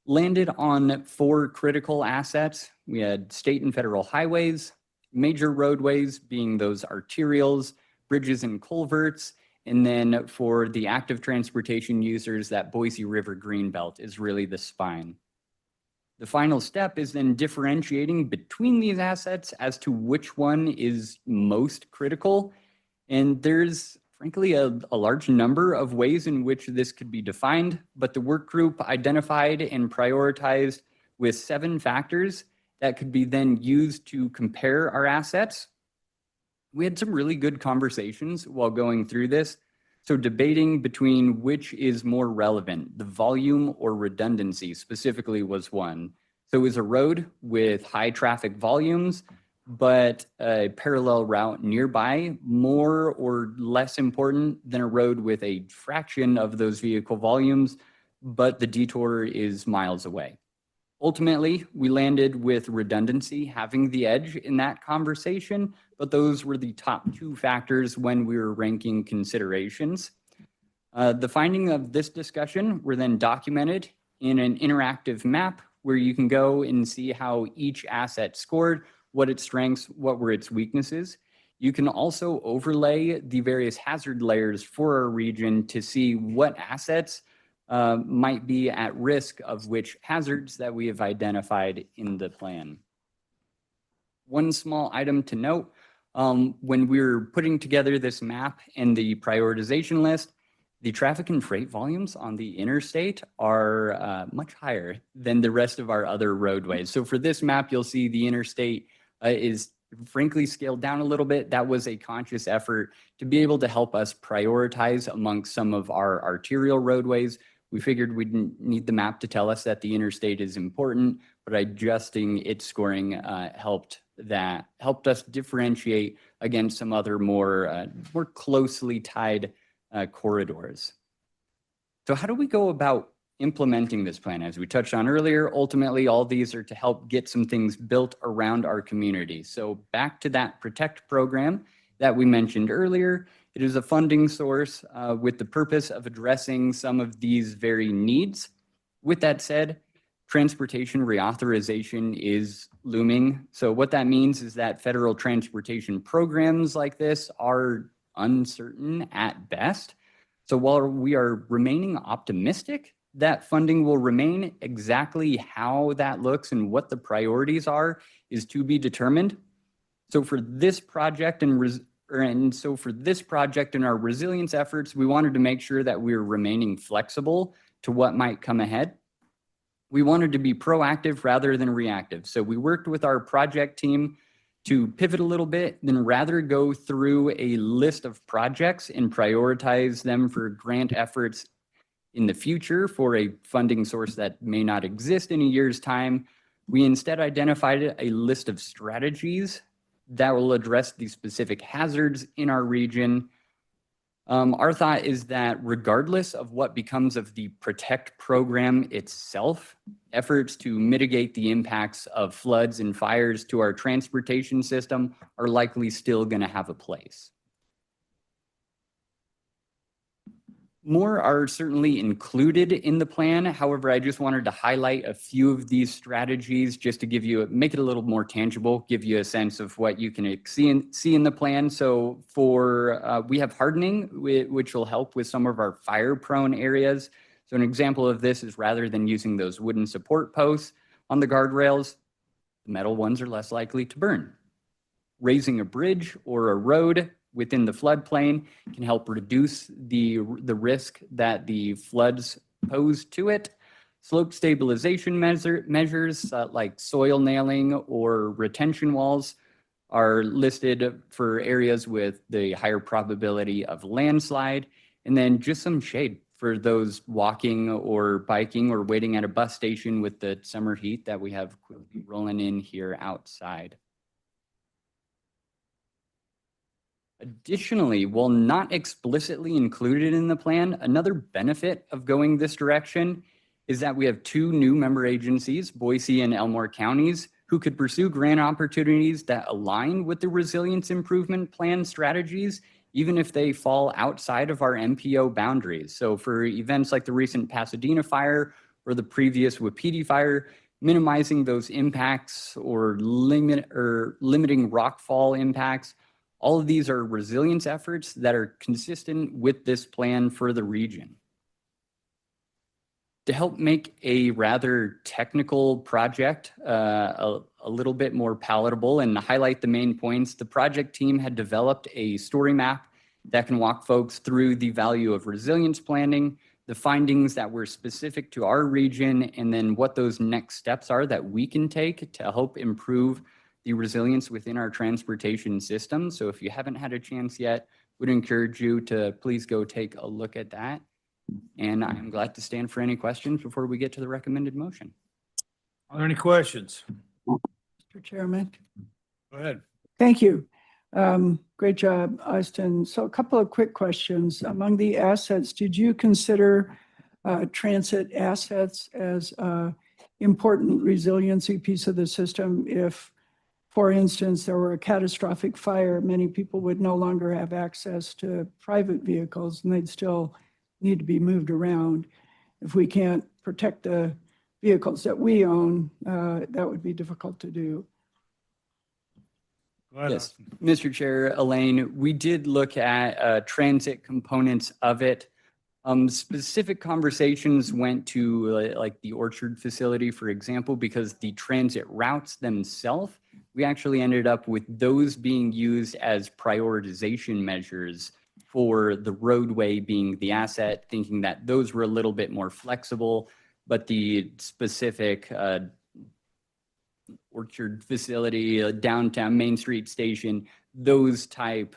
landed on 4 critical assets. We had state and federal highways, major roadways being those arterials, bridges and culverts, and then for the active transportation users, that Boise River Greenbelt is really the spine. The final step is then differentiating between these assets as to which one is most critical. And there's frankly a large number of ways in which this could be defined, but the work group identified and prioritized with 7 factors that could be then used to compare our assets. We had some really good conversations while going through this. So debating between which is more relevant, the volume or redundancy specifically was one. So it was a road with high traffic volumes, but a parallel route nearby more or less important than a road with a fraction of those vehicle volumes, but the detour is miles away. Ultimately, we landed with redundancy having the edge in that conversation, but those were the top 2 factors when we were ranking considerations. The findings of this discussion were then documented in an interactive map where you can go and see how each asset scored what its strengths, what were its weaknesses. You can also overlay the various hazard layers for our region to see what assets might be at risk of which hazards that we have identified in the plan. One small item to note, when we're putting together this map and the prioritization list, the traffic and freight volumes on the interstate are much higher than the rest of our other roadways. So for this map, you'll see the interstate is frankly scaled down a little bit. That was a conscious effort to be able to help us prioritize amongst some of our arterial roadways. We figured we didn't need the map to tell us that the interstate is important, but adjusting its scoring helped us differentiate against some other more closely tied corridors. So how do we go about implementing this plan? As we touched on earlier, ultimately, all these are to help get some things built around our community. So back to that PROTECT program that we mentioned earlier, it is a funding source with the purpose of addressing some of these very needs. With that said, transportation reauthorization is looming. So what that means is that federal transportation programs like this are uncertain at best. So while we are remaining optimistic that funding will remain, exactly how that looks and what the priorities are is to be determined. So for this project and our resilience efforts, we wanted to make sure that we were remaining flexible to what might come ahead. We wanted to be proactive rather than reactive. So we worked with our project team to pivot a little bit, then rather go through a list of projects and prioritize them for grant efforts in the future for a funding source that may not exist in a year's time. We instead identified a list of strategies that will address the specific hazards in our region. Our thought is that regardless of what becomes of the PROTECT program itself, efforts to mitigate the impacts of floods and fires to our transportation system are likely still going to have a place. More are certainly included in the plan. However, I just wanted to highlight a few of these strategies just to make it a little more tangible, give you a sense of what you can see in the plan. So we have hardening, which will help with some of our fire-prone areas. So an example of this is rather than using those wooden support posts on the guardrails, the metal ones are less likely to burn. Raising a bridge or a road within the floodplain can help reduce the risk that the floods pose to it. Slope stabilization measures like soil nailing or retention walls are listed for areas with the higher probability of landslide. And then just some shade for those walking or biking or waiting at a bus station with the summer heat that we have quickly rolling in here outside. Additionally, while not explicitly included in the plan, another benefit of going this direction is that we have two new member agencies, Boise and Elmore counties, who could pursue grant opportunities that align with the resilience improvement plan strategies, even if they fall outside of our MPO boundaries. So for events like the recent Pasadena fire or the previous Wapiti fire, minimizing those impacts or limiting rockfall impacts, all of these are resilience efforts that are consistent with this plan for the region. To help make a rather technical project a little bit more palatable and highlight the main points, the project team had developed a story map that can walk folks through the value of resilience planning, the findings that were specific to our region, and then what those next steps are that we can take to help improve the resilience within our transportation system. So if you haven't had a chance yet, would encourage you to please go take a look at that. And I'm glad to stand for any questions before we get to the recommended motion. Are there any questions? Mr. Chairman. Go ahead. Thank you. Great job, Austin. So a couple of quick questions. Among the assets, did you consider transit assets as an important resiliency piece of the system? If, for instance, there were a catastrophic fire, many people would no longer have access to private vehicles and they'd still need to be moved around. If we can't protect the vehicles that we own, that would be difficult to do. Go ahead, Yes, Austin. Mr. Chair, Elaine, we did look at transit components of it. Specific conversations went to like the Orchard facility, for example, because the transit routes themselves, we actually ended up with those being used as prioritization measures for the roadway being the asset, thinking that those were a little bit more flexible, but the specific Orchard facility, downtown Main Street station, those type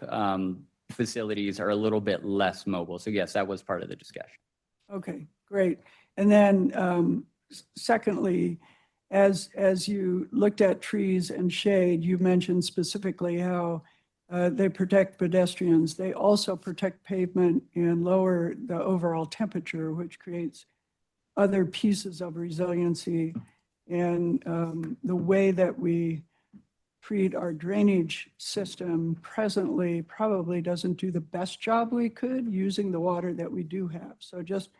facilities are a little bit less mobile. So yes, that was part of the discussion. Okay, great. And then secondly, as you looked at trees and shade, you mentioned specifically how they protect pedestrians. They also protect pavement and lower the overall temperature, which creates other pieces of resiliency. And the way that we treat our drainage system presently probably doesn't do the best job we could using the water that we do have. So just,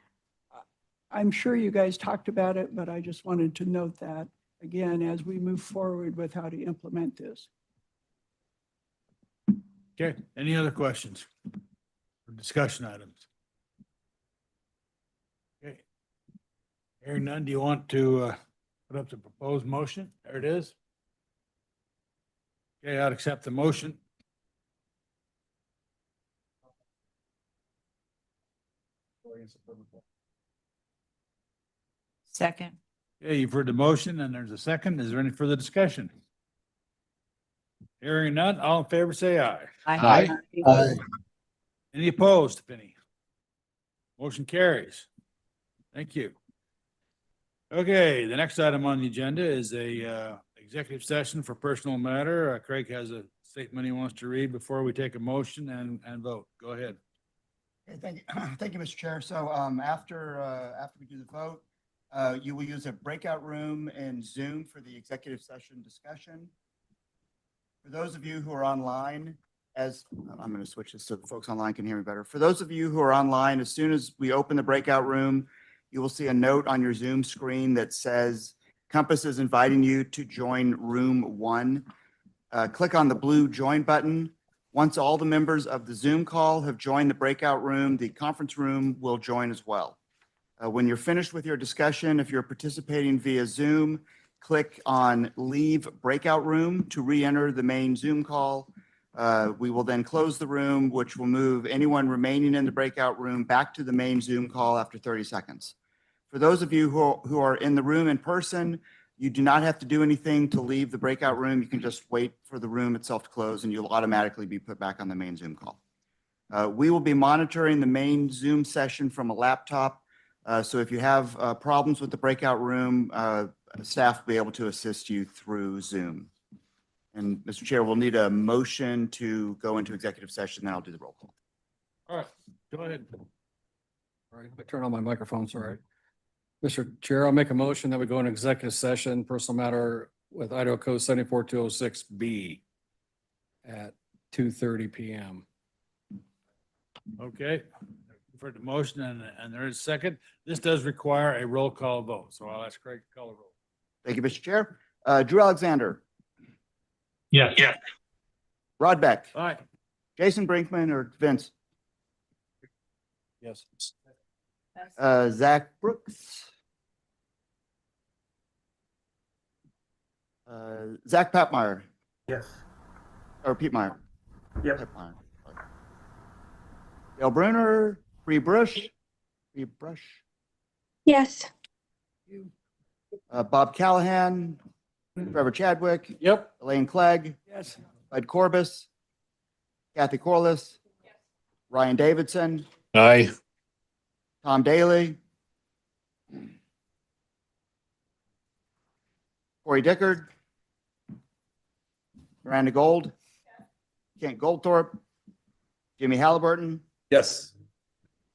I'm sure you guys talked about it, but I just wanted to note that again, as we move forward with how to implement this. Okay, any other questions? Or discussion items? Okay. Hearing none, do you want to put up the proposed motion? There it is. Okay, I'd accept the motion. Second. Okay, you've heard the motion and there's a second. Is there any further discussion? Hearing none, all in favor, say aye. Aye. Any opposed, if any? Motion carries. Thank you. Okay, the next item on the agenda is a executive session for personal matter. Craig has a statement he wants to read before we take a motion and vote. Go ahead. Okay, thank you. Thank you, Mr. Chair. So after we do the vote, you will use a breakout room in Zoom for the executive session discussion. For those of you who are online, I'm going to switch this so the folks online can hear me better. For those of you who are online, as soon as we open the breakout room, you will see a note on your Zoom screen that says Compass is inviting you to join room 1. Click on the blue join button. Once all the members of the Zoom call have joined the breakout room, the conference room will join as well. When you're finished with your discussion, if you're participating via Zoom, click on Leave Breakout Room to re-enter the main Zoom call. We will then close the room, which will move anyone remaining in the breakout room back to the main Zoom call after 30 seconds. For those of you who are in the room in person, you do not have to do anything to leave the breakout room. You can just wait for the room itself to close and you'll automatically be put back on the main Zoom call. We will be monitoring the main Zoom session from a laptop. So if you have problems with the breakout room, staff will be able to assist you through Zoom. And Mr. Chair, we'll need a motion to go into executive session, then I'll do the roll call. All right, go ahead. All right, I turn on my microphone, sorry. Mr. Chair, I'll make a motion that we go into executive session, personal matter with Idaho Code 74206B at 2:30 PM. Okay. For the motion and there is a second. This does require a roll call vote. So I'll ask Craig to call a roll. Thank you, Mr. Chair. Drew Alexander, Yes. Rod Beck, Aye. Jason Brinkman, or Vince, Yes. Zach Brooks, Zach Papmeyer, Yes. or Pete Meyer. Yep. Pep Meyer. Dale Bruner, Bree Brush, Yes. Bob Callahan, Trevor Chadwick, Yep. Elaine Clegg, Yes. Bud Corbus, Kathy Corliss, Ryan Davidson, Aye. Tom Daly, Corey Dickard, Miranda Gold, Kent Goldthorpe, Jimmy Halliburton, Yes.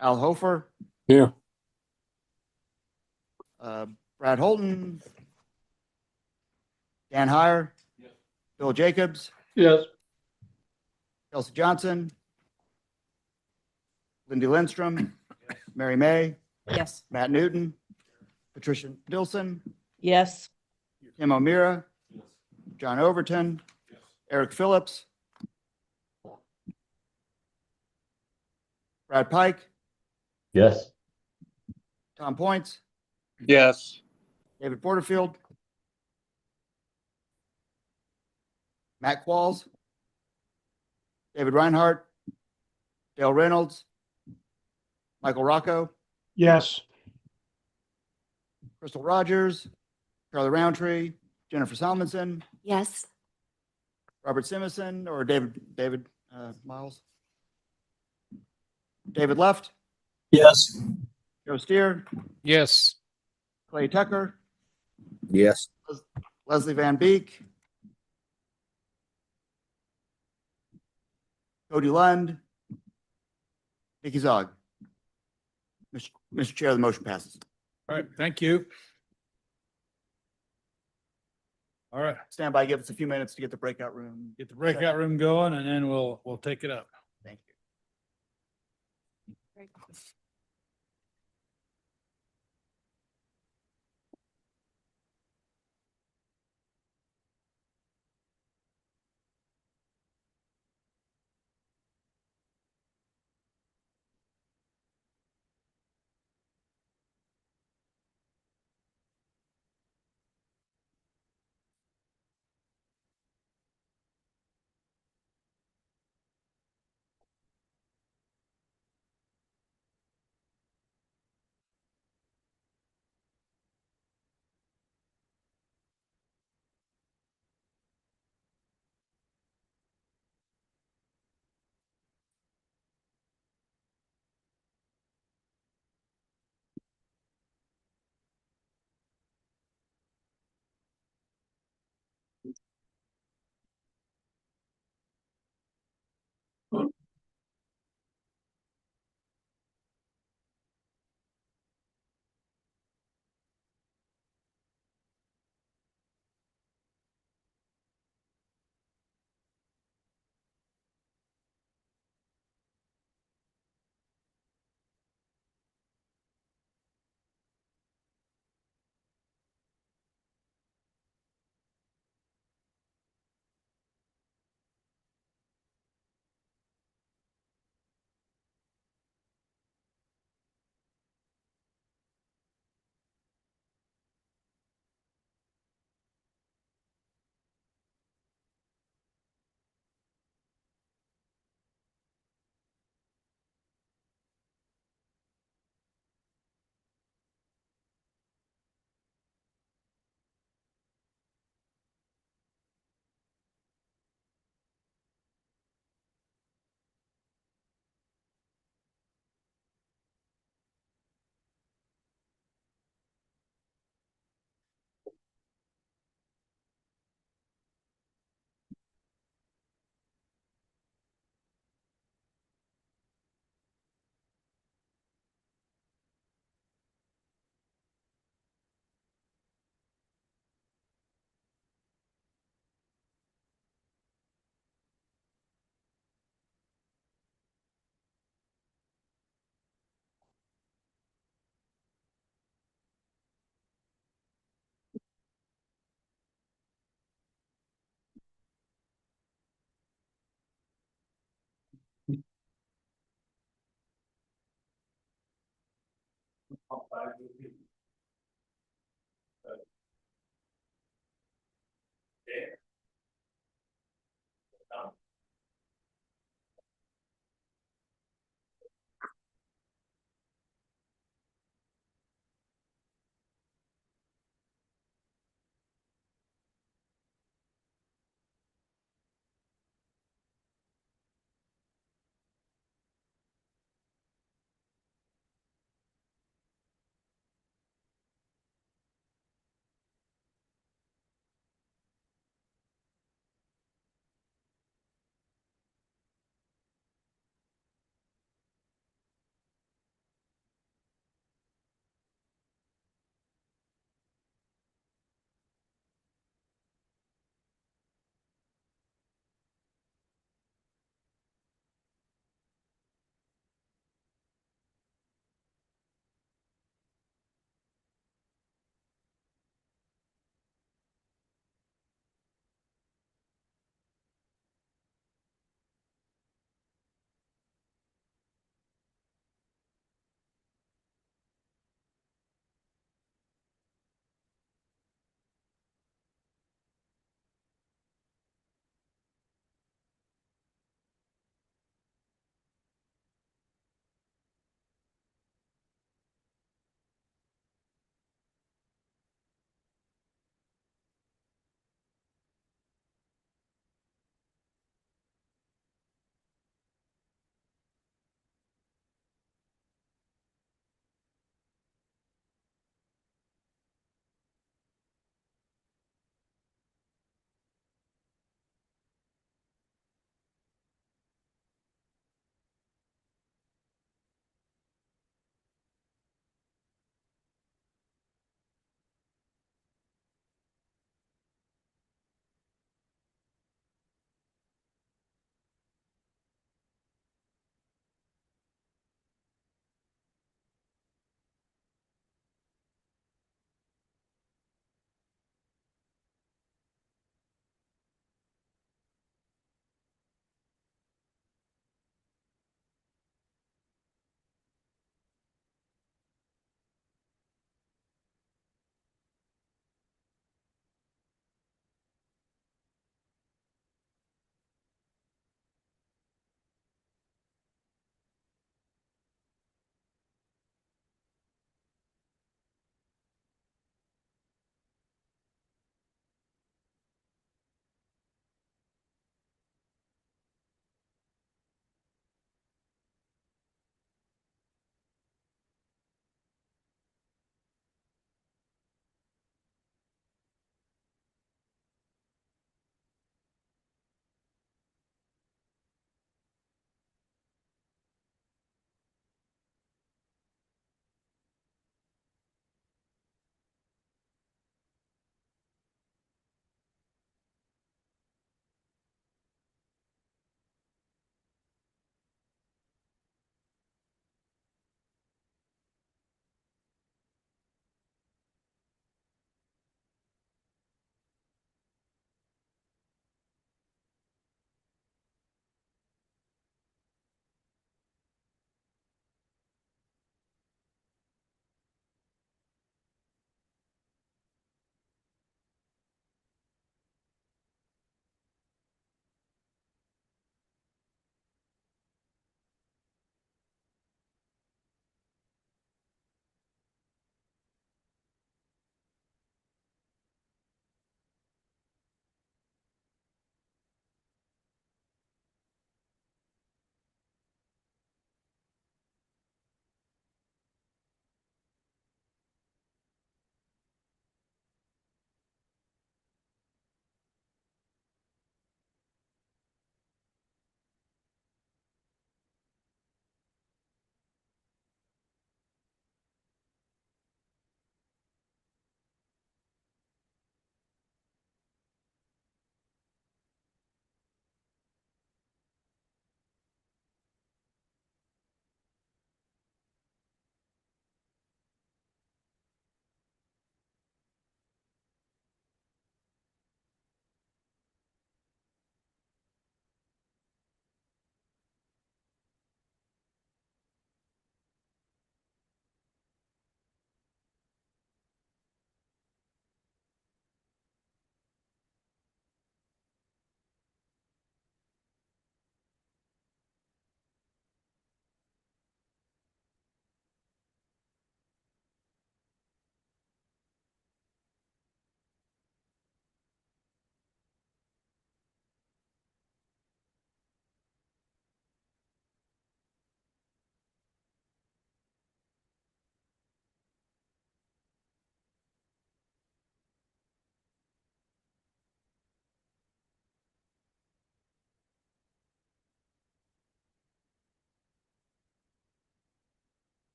Al Hofer, Here. Brad Holton, Dan Heyer, Bill Jacobs, Yes. Kelsey Johnson, Lindy Lindstrom, Mary May, Yes. Matt Newton, Patricia Dilson, Yes. Tim O'Meara, John Overton, Eric Phillips, Brad Pike, Yes. Tom Points, Yes. David Porterfield, Matt Qualls, David Reinhardt, Dale Reynolds, Michael Rocco, Yes. Crystal Rogers, Charlie Roundtree, Jennifer Salmonson, Yes. Robert Simison, or David Miles, David Left, Yes. Joe Steer, Yes. Clay Tucker, Yes. Leslie Van Beek, Cody Lund, Nikki Zog. Mr. Chair, the motion passes. All right, thank you. All right, Stand by, give us a few minutes to get the breakout room. get the breakout room going and then we'll take it up. Thank you.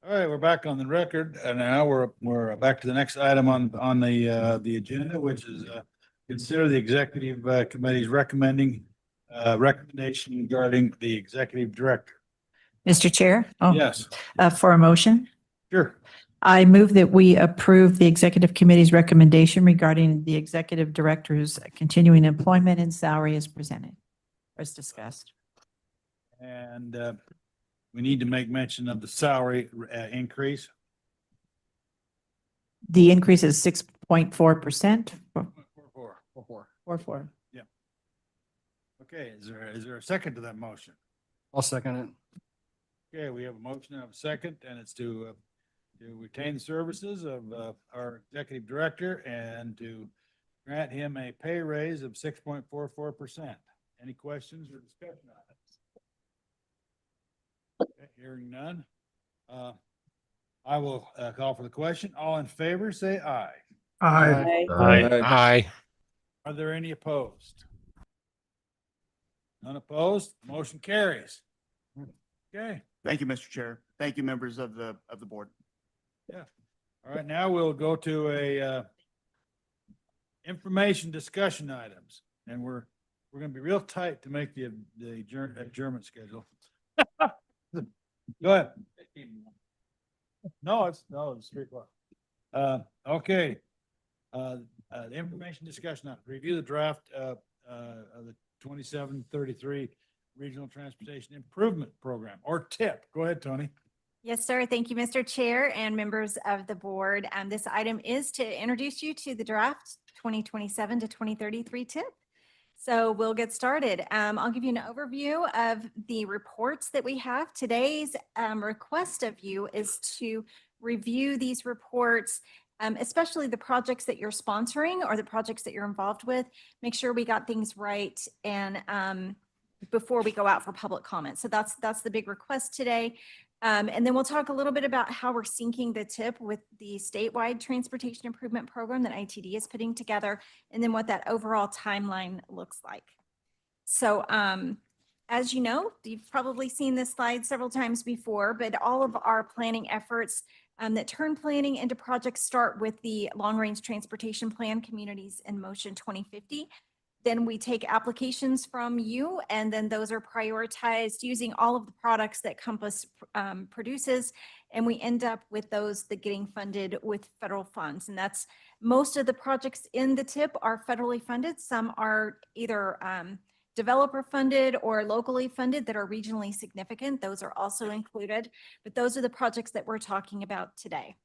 All right, we're back on the record, and now we're back to the next item on the agenda, which is consider the executive committee's recommendation regarding the executive director. Mr. Chair? Oh, Yes, for a motion, sure. I move that we approve the executive committee's recommendation regarding the executive director's continuing employment and salary as presented, or as discussed. And we need to make mention of the salary increase. The increase is 6.4%. Four. Yeah. Okay, is there a second to that motion? I'll second it. Okay, we have a motion and a second, and it's to retain the services of our executive director and to grant him a pay raise of 6.44%. Any questions or discussion on it? Okay, hearing none. I will call for the question. All in favor, say aye. Aye. Aye. Are there any opposed? None opposed? Motion carries. Okay. Thank you, Mr. Chair. Thank you, members of the board. Yeah. All right, now we'll go to a information discussion items, and we're gonna be real tight to make the adjournment schedule. Go ahead. No, it's 3:00. Okay. The information discussion item, review the draft of the 2733 Regional Transportation Improvement Program, or TIP. Go ahead, Tony. Yes, sir. Thank you, Mr. Chair and members of the board. This item is to introduce you to the draft 2027 to 2033 TIP. So we'll get started. I'll give you an overview of the reports that we have. Today's request of you is to review these reports, especially the projects that you're sponsoring or the projects that you're involved with. Make sure we got things right and before we go out for public comment. So that's the big request today. And then we'll talk a little bit about how we're syncing the TIP with the statewide transportation improvement program that ITD is putting together, and then what that overall timeline looks like. So as you know, you've probably seen this slide several times before, but all of our planning efforts that turn planning into projects start with the Long Range Transportation Plan Communities in Motion 2050. Then we take applications from you, and then those are prioritized using all of the products that Compass produces. And we end up with those that getting funded with federal funds. And that's most of the projects in the TIP are federally funded. Some are either developer funded or locally funded that are regionally significant. Those are also included, but those are the projects that we're talking about today.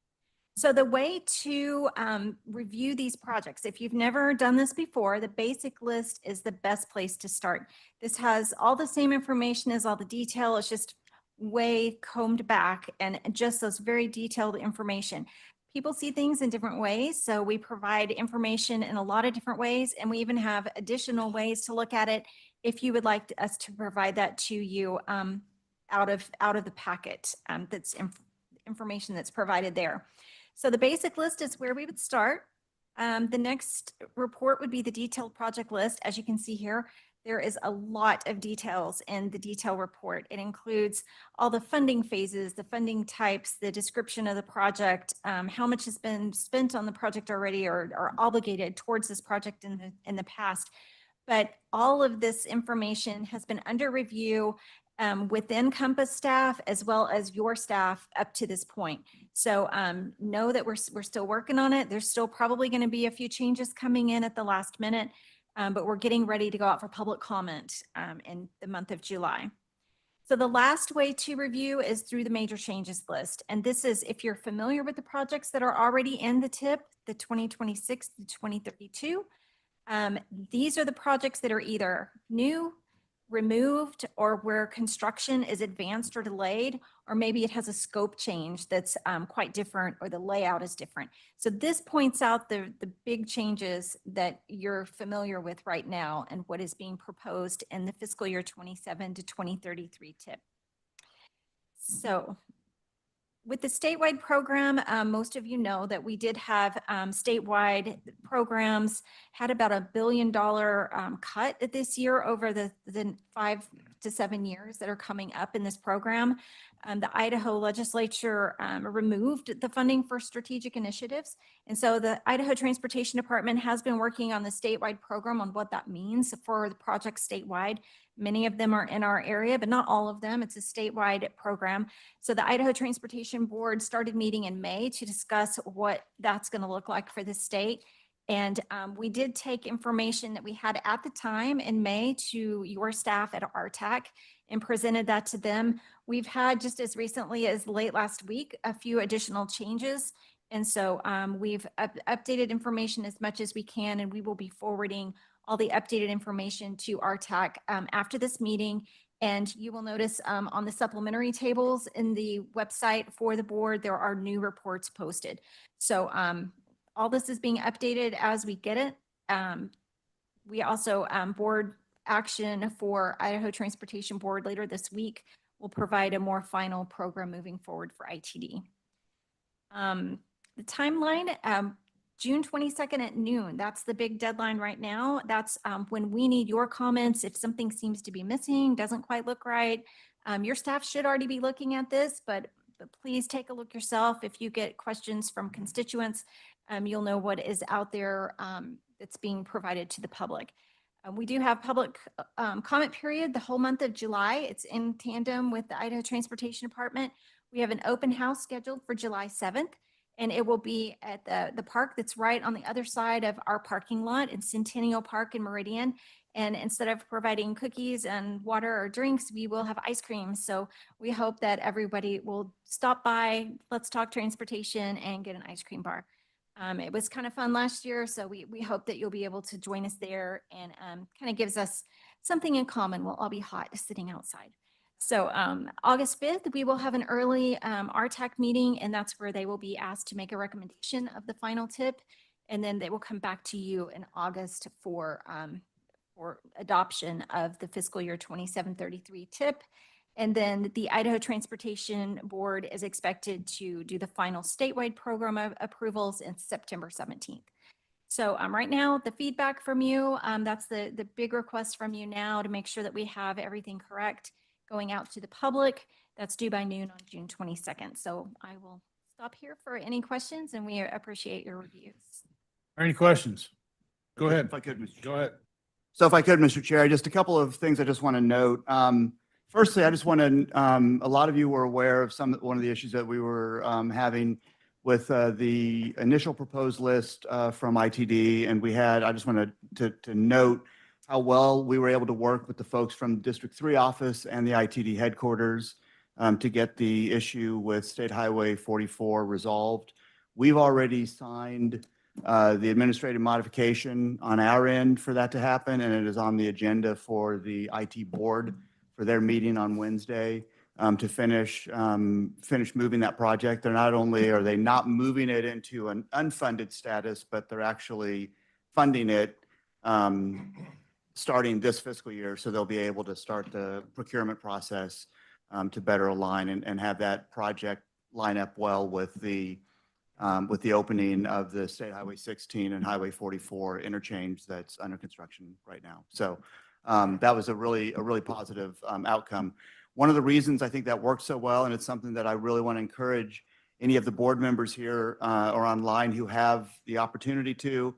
So the way to review these projects, if you've never done this before, the basic list is the best place to start. This has all the same information as all the detail. It's just way combed back and just those very detailed information. People see things in different ways, so we provide information in a lot of different ways, and we even have additional ways to look at it if you would like us to provide that to you out of the packet. That's information that's provided there. So the basic list is where we would start. The next report would be the detailed project list. As you can see here, there is a lot of details in the detail report. It includes all the funding phases, the funding types, the description of the project, how much has been spent on the project already or obligated towards this project in the past. But all of this information has been under review within Compass staff as well as your staff up to this point. So know that we're still working on it. There's still probably going to be a few changes coming in at the last minute, but we're getting ready to go out for public comment in the month of July. So the last way to review is through the major changes list. And this is if you're familiar with the projects that are already in the TIP, the 2026 to 2032. These are the projects that are either new, removed, or where construction is advanced or delayed, or maybe it has a scope change that's quite different or the layout is different. So this points out the big changes that you're familiar with right now and what is being proposed in the fiscal year 27 to 2033 TIP. So with the statewide program, most of you know that we did have statewide programs, had about $1 billion cut this year over the to 7 years that are coming up in this program. The Idaho legislature removed the funding for strategic initiatives. And so the Idaho Transportation Department has been working on the statewide program on what that means for the project statewide. Many of them are in our area, but not all of them. It's a statewide program. So the Idaho Transportation Board started meeting in May to discuss what that's going to look like for the state. And we did take information that we had at the time in May to your staff at RTAC and presented that to them. We've had, just as recently as late last week, a few additional changes. And so we've updated information as much as we can, and we will be forwarding all the updated information to RTAC after this meeting. And you will notice on the supplementary tables in the website for the board, there are new reports posted. So all this is being updated as we get it. We also, board action for Idaho Transportation Board later this week will provide a more final program moving forward for ITD. The timeline, June 22nd at noon, that's the big deadline right now. That's when we need your comments. If something seems to be missing, doesn't quite look right, your staff should already be looking at this, but please take a look yourself. If you get questions from constituents, you'll know what is out there that's being provided to the public. We do have public comment period the whole month of July. It's in tandem with the Idaho Transportation Department. We have an open house scheduled for July 7th, and it will be at the park that's right on the other side of our parking lot in Centennial Park in Meridian. And instead of providing cookies and water or drinks, we will have ice cream. So we hope that everybody will stop by, let's talk transportation, and get an ice cream bar. It was kind of fun last year, so we hope that you'll be able to join us there, and kind of gives us something in common. We'll all be hot sitting outside. So August 5th, we will have an early RTAC meeting, and that's where they will be asked to make a recommendation of the final tip, and then they will come back to you in August for adoption of the fiscal year 2733 tip. And then the Idaho Transportation Board is expected to do the final statewide program of approvals in September 17th. So right now, the feedback from you, that's the big request from you now to make sure that we have everything correct going out to the public. That's due by noon on June 22nd. So I will stop here for any questions, and we appreciate your reviews. Any questions? Go ahead. If I could, Mr. Go ahead. So if I could, Mr. Chair, just a couple of things I just want to note. Firstly, I just want to, a lot of you were aware of one of the issues that we were having with the initial proposed list from ITD. And I just wanted to note how well we were able to work with the folks from District 3 office and the ITD headquarters to get the issue with State Highway 44 resolved. We've already signed the administrative modification on our end for that to happen, and it is on the agenda for the IT board for their meeting on Wednesday to finish moving that project. They're not only are they not moving it into an unfunded status, but they're actually funding it starting this fiscal year. So they'll be able to start the procurement process to better align and have that project line up well with the opening of the State Highway 16 and Highway 44 interchange that's under construction right now. So that was a really positive outcome. One of the reasons I think that worked so well, and it's something that I really want to encourage any of the board members here or online who have the opportunity to,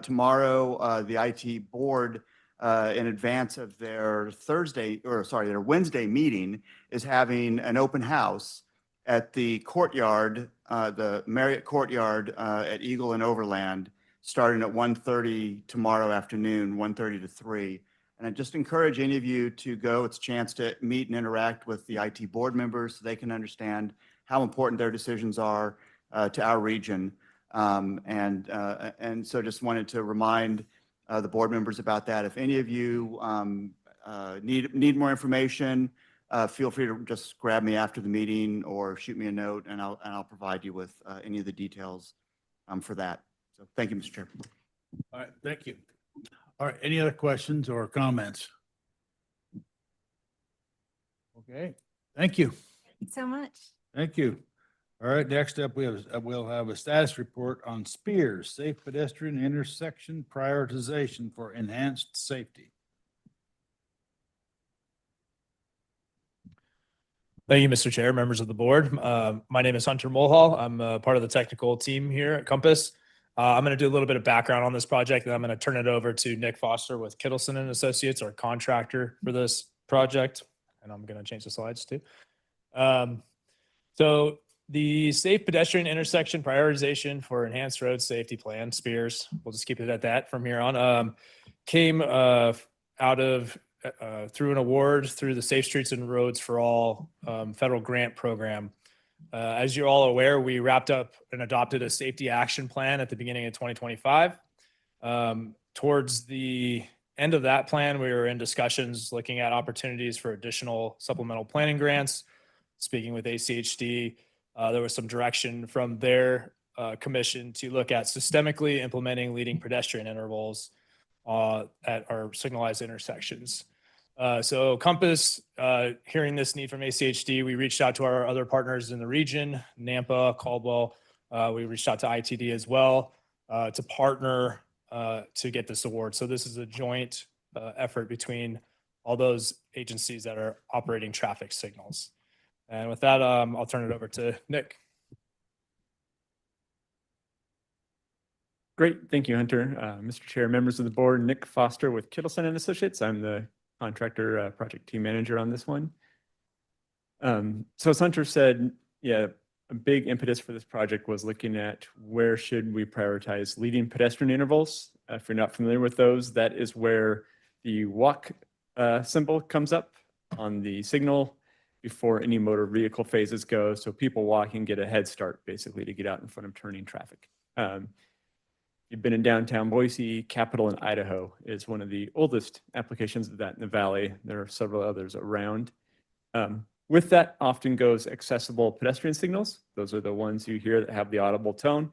tomorrow, the IT board in advance of their their Wednesday meeting is having an open house at the courtyard, the Marriott Courtyard at Eagle and Overland, starting at 1:30 tomorrow afternoon, 1:30 to 3. And I just encourage any of you to go. It's a chance to meet and interact with the IT board members so they can understand how important their decisions are to our region. And so just wanted to remind the board members about that. If any of you need more information, feel free to just grab me after the meeting or shoot me a note, and I'll provide you with any of the details for that. So thank you, Mr. Chair. All right, thank you. All right, any other questions or comments? Okay, thank you. Thank you so much. Thank you. All right, next up, we'll have a status report on Spears, Safe Pedestrian Intersection Prioritization for Enhanced Safety. Thank you, Mr. Chair, members of the board. My name is Hunter Mulhall. I'm part of the technical team here at Compass. I'm going to do a little bit of background on this project, and I'm going to turn it over to Nick Foster with Kittleson and Associates, our contractor for this project. And I'm going to change the slides too. So the Safe Pedestrian Intersection Prioritization for Enhanced Road Safety Plan, SPEARS, we'll just keep it at that from here on, came out of through an award through the Safe Streets and Roads for All federal grant program. As you're all aware, we wrapped up and adopted a safety action plan at the beginning of 2025. Towards the end of that plan, we were in discussions looking at opportunities for additional supplemental planning grants. Speaking with ACHD, there was some direction from their commission to look at systemically implementing leading pedestrian intervals at our signalized intersections. So Compass, hearing this need from ACHD, we reached out to our other partners in the region, Nampa, Caldwell. We reached out to ITD as well to partner to get this award. So this is a joint effort between all those agencies that are operating traffic signals. And with that, I'll turn it over to Nick. Great. Thank you, Hunter. Mr. Chair, members of the board, Nick Foster with Kittleson and Associates. I'm the contractor project team manager on this one. So as Hunter said, yeah, a big impetus for this project was looking at where should we prioritize leading pedestrian intervals. If you're not familiar with those, that is where the walk symbol comes up on the signal before any motor vehicle phases go. So people walking get a head start basically to get out in front of turning traffic. You've been in downtown Boise, Capitol in Idaho is one of the oldest applications of that in the Valley. There are several others around. With that often goes accessible pedestrian signals. Those are the ones you hear that have the audible tone.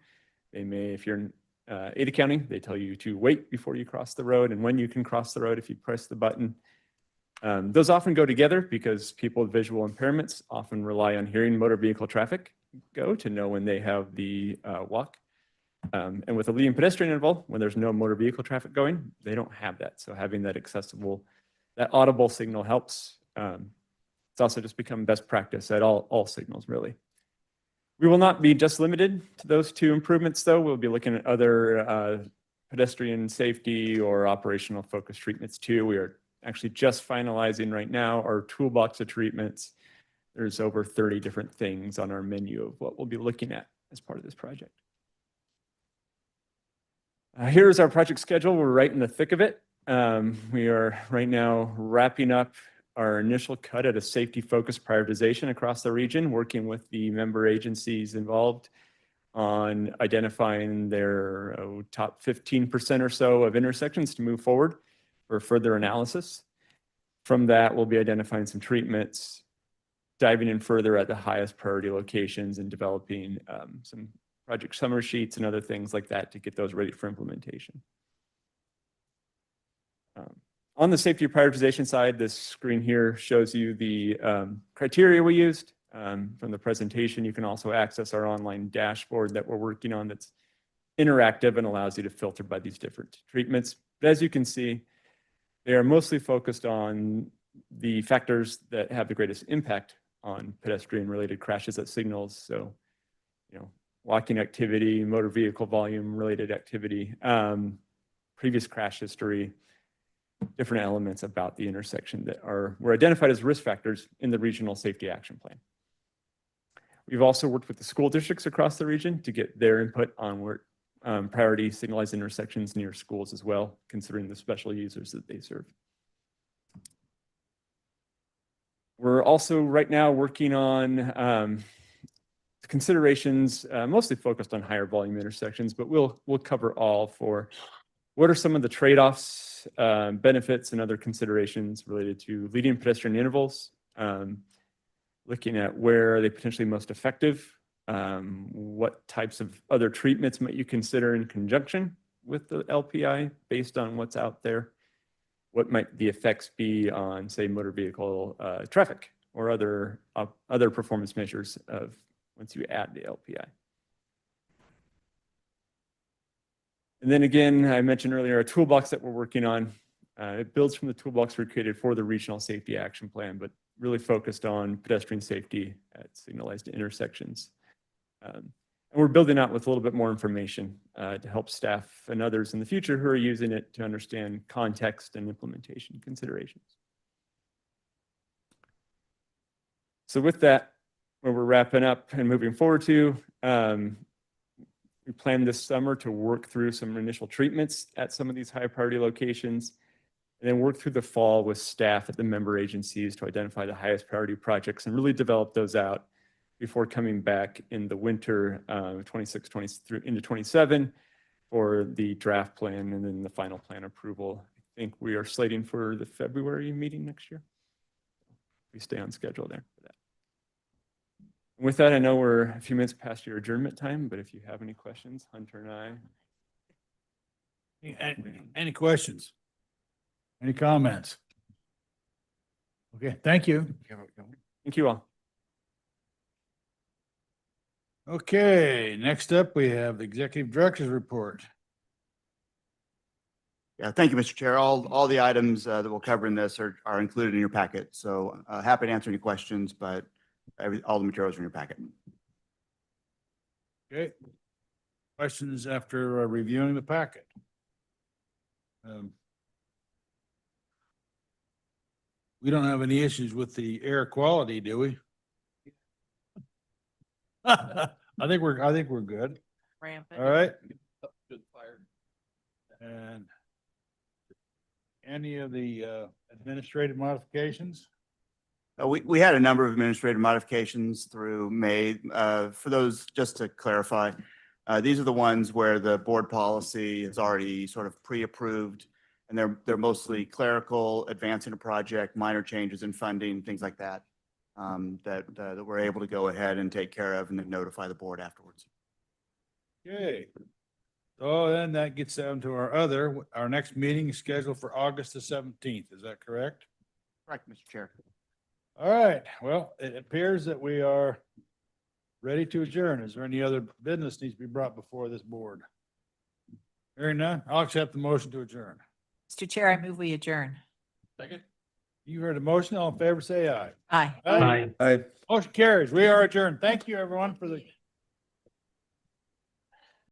They may, if you're in Ada County, they tell you to wait before you cross the road and when you can cross the road if you press the button. Those often go together because people with visual impairments often rely on hearing motor vehicle traffic go to know when they have the walk. And with a leading pedestrian interval, when there's no motor vehicle traffic going, they don't have that. So having that accessible, that audible signal helps. It's also just become best practice at all signals, really. We will not be just limited to those two improvements, though. We'll be looking at other pedestrian safety or operational focus treatments, too. We are actually just finalizing right now our toolbox of treatments. There's over 30 different things on our menu of what we'll be looking at as part of this project. Here's our project schedule. We're right in the thick of it. We are right now wrapping up our initial cut at a safety focused prioritization across the region, working with the member agencies involved on identifying their top 15% or so of intersections to move forward for further analysis. From that, we'll be identifying some treatments, diving in further at the highest priority locations and developing some project summary sheets and other things like that to get those ready for implementation. On the safety prioritization side, this screen here shows you the criteria we used. From the presentation, you can also access our online dashboard that we're working on that's interactive and allows you to filter by these different treatments. But as you can see, they are mostly focused on the factors that have the greatest impact on pedestrian-related crashes at signals. So, walking activity, motor vehicle volume-related activity, previous crash history, different elements about the intersection that were identified as risk factors in the regional safety action plan. We've also worked with the school districts across the region to get their input on priority signalized intersections near schools as well, considering the special users that they serve. We're also right now working on considerations mostly focused on higher volume intersections, but we'll cover all for what are some of the trade-offs, benefits, and other considerations related to leading pedestrian intervals, looking at where are they potentially most effective, what types of other treatments might you consider in conjunction with the LPI based on what's out there, what might the effects be on, say, motor vehicle traffic or other performance measures of once you add the LPI. And then again, I mentioned earlier, a toolbox that we're working on. It builds from the toolbox we created for the Regional Safety Action Plan, but really focused on pedestrian safety at signalized intersections. And we're building out with a little bit more information to help staff and others in the future who are using it to understand context and implementation considerations. So with that, where we're wrapping up and moving forward to, we plan this summer to work through some initial treatments at some of these high priority locations, and then work through the fall with staff at the member agencies to identify the highest priority projects and really develop those out before coming back in the winter 26, 20 through into 27 for the draft plan and then the final plan approval. I think we are slating for the February meeting next year. We stay on schedule there for that. With that, I know we're a few minutes past your adjournment time, but if you have any questions, Hunter and I. Any questions? Any comments? Okay, thank you. Thank you all. Okay, next up, we have the Executive Director's Report. Yeah, thank you, Mr. Chair. All the items that we'll cover in this are included in your packet. So happy to answer any questions, but all the materials are in your packet. Okay. Questions after reviewing the packet? We don't have any issues with the air quality, do we? I think we're good. Rampant. All right. And any of the administrative modifications? We had a number of administrative modifications through May. For those, just to clarify, these are the ones where the board policy is already sort of pre-approved, and they're mostly clerical, advancing a project, minor changes in funding, things like that, that we're able to go ahead and take care of and then notify the board afterwards. Okay. So then that gets down to our next meeting is scheduled for August the 17th. Is that correct? Correct, Mr. Chair. All right. Well, it appears that we are ready to adjourn. Is there any other business needs to be brought before this board? Hearing none, I'll accept the motion to adjourn. Mr. Chair, I move we adjourn. Second. You heard the motion. All in favor, say aye. Aye. Aye. Motion carries. We are adjourned. Thank you, everyone, for the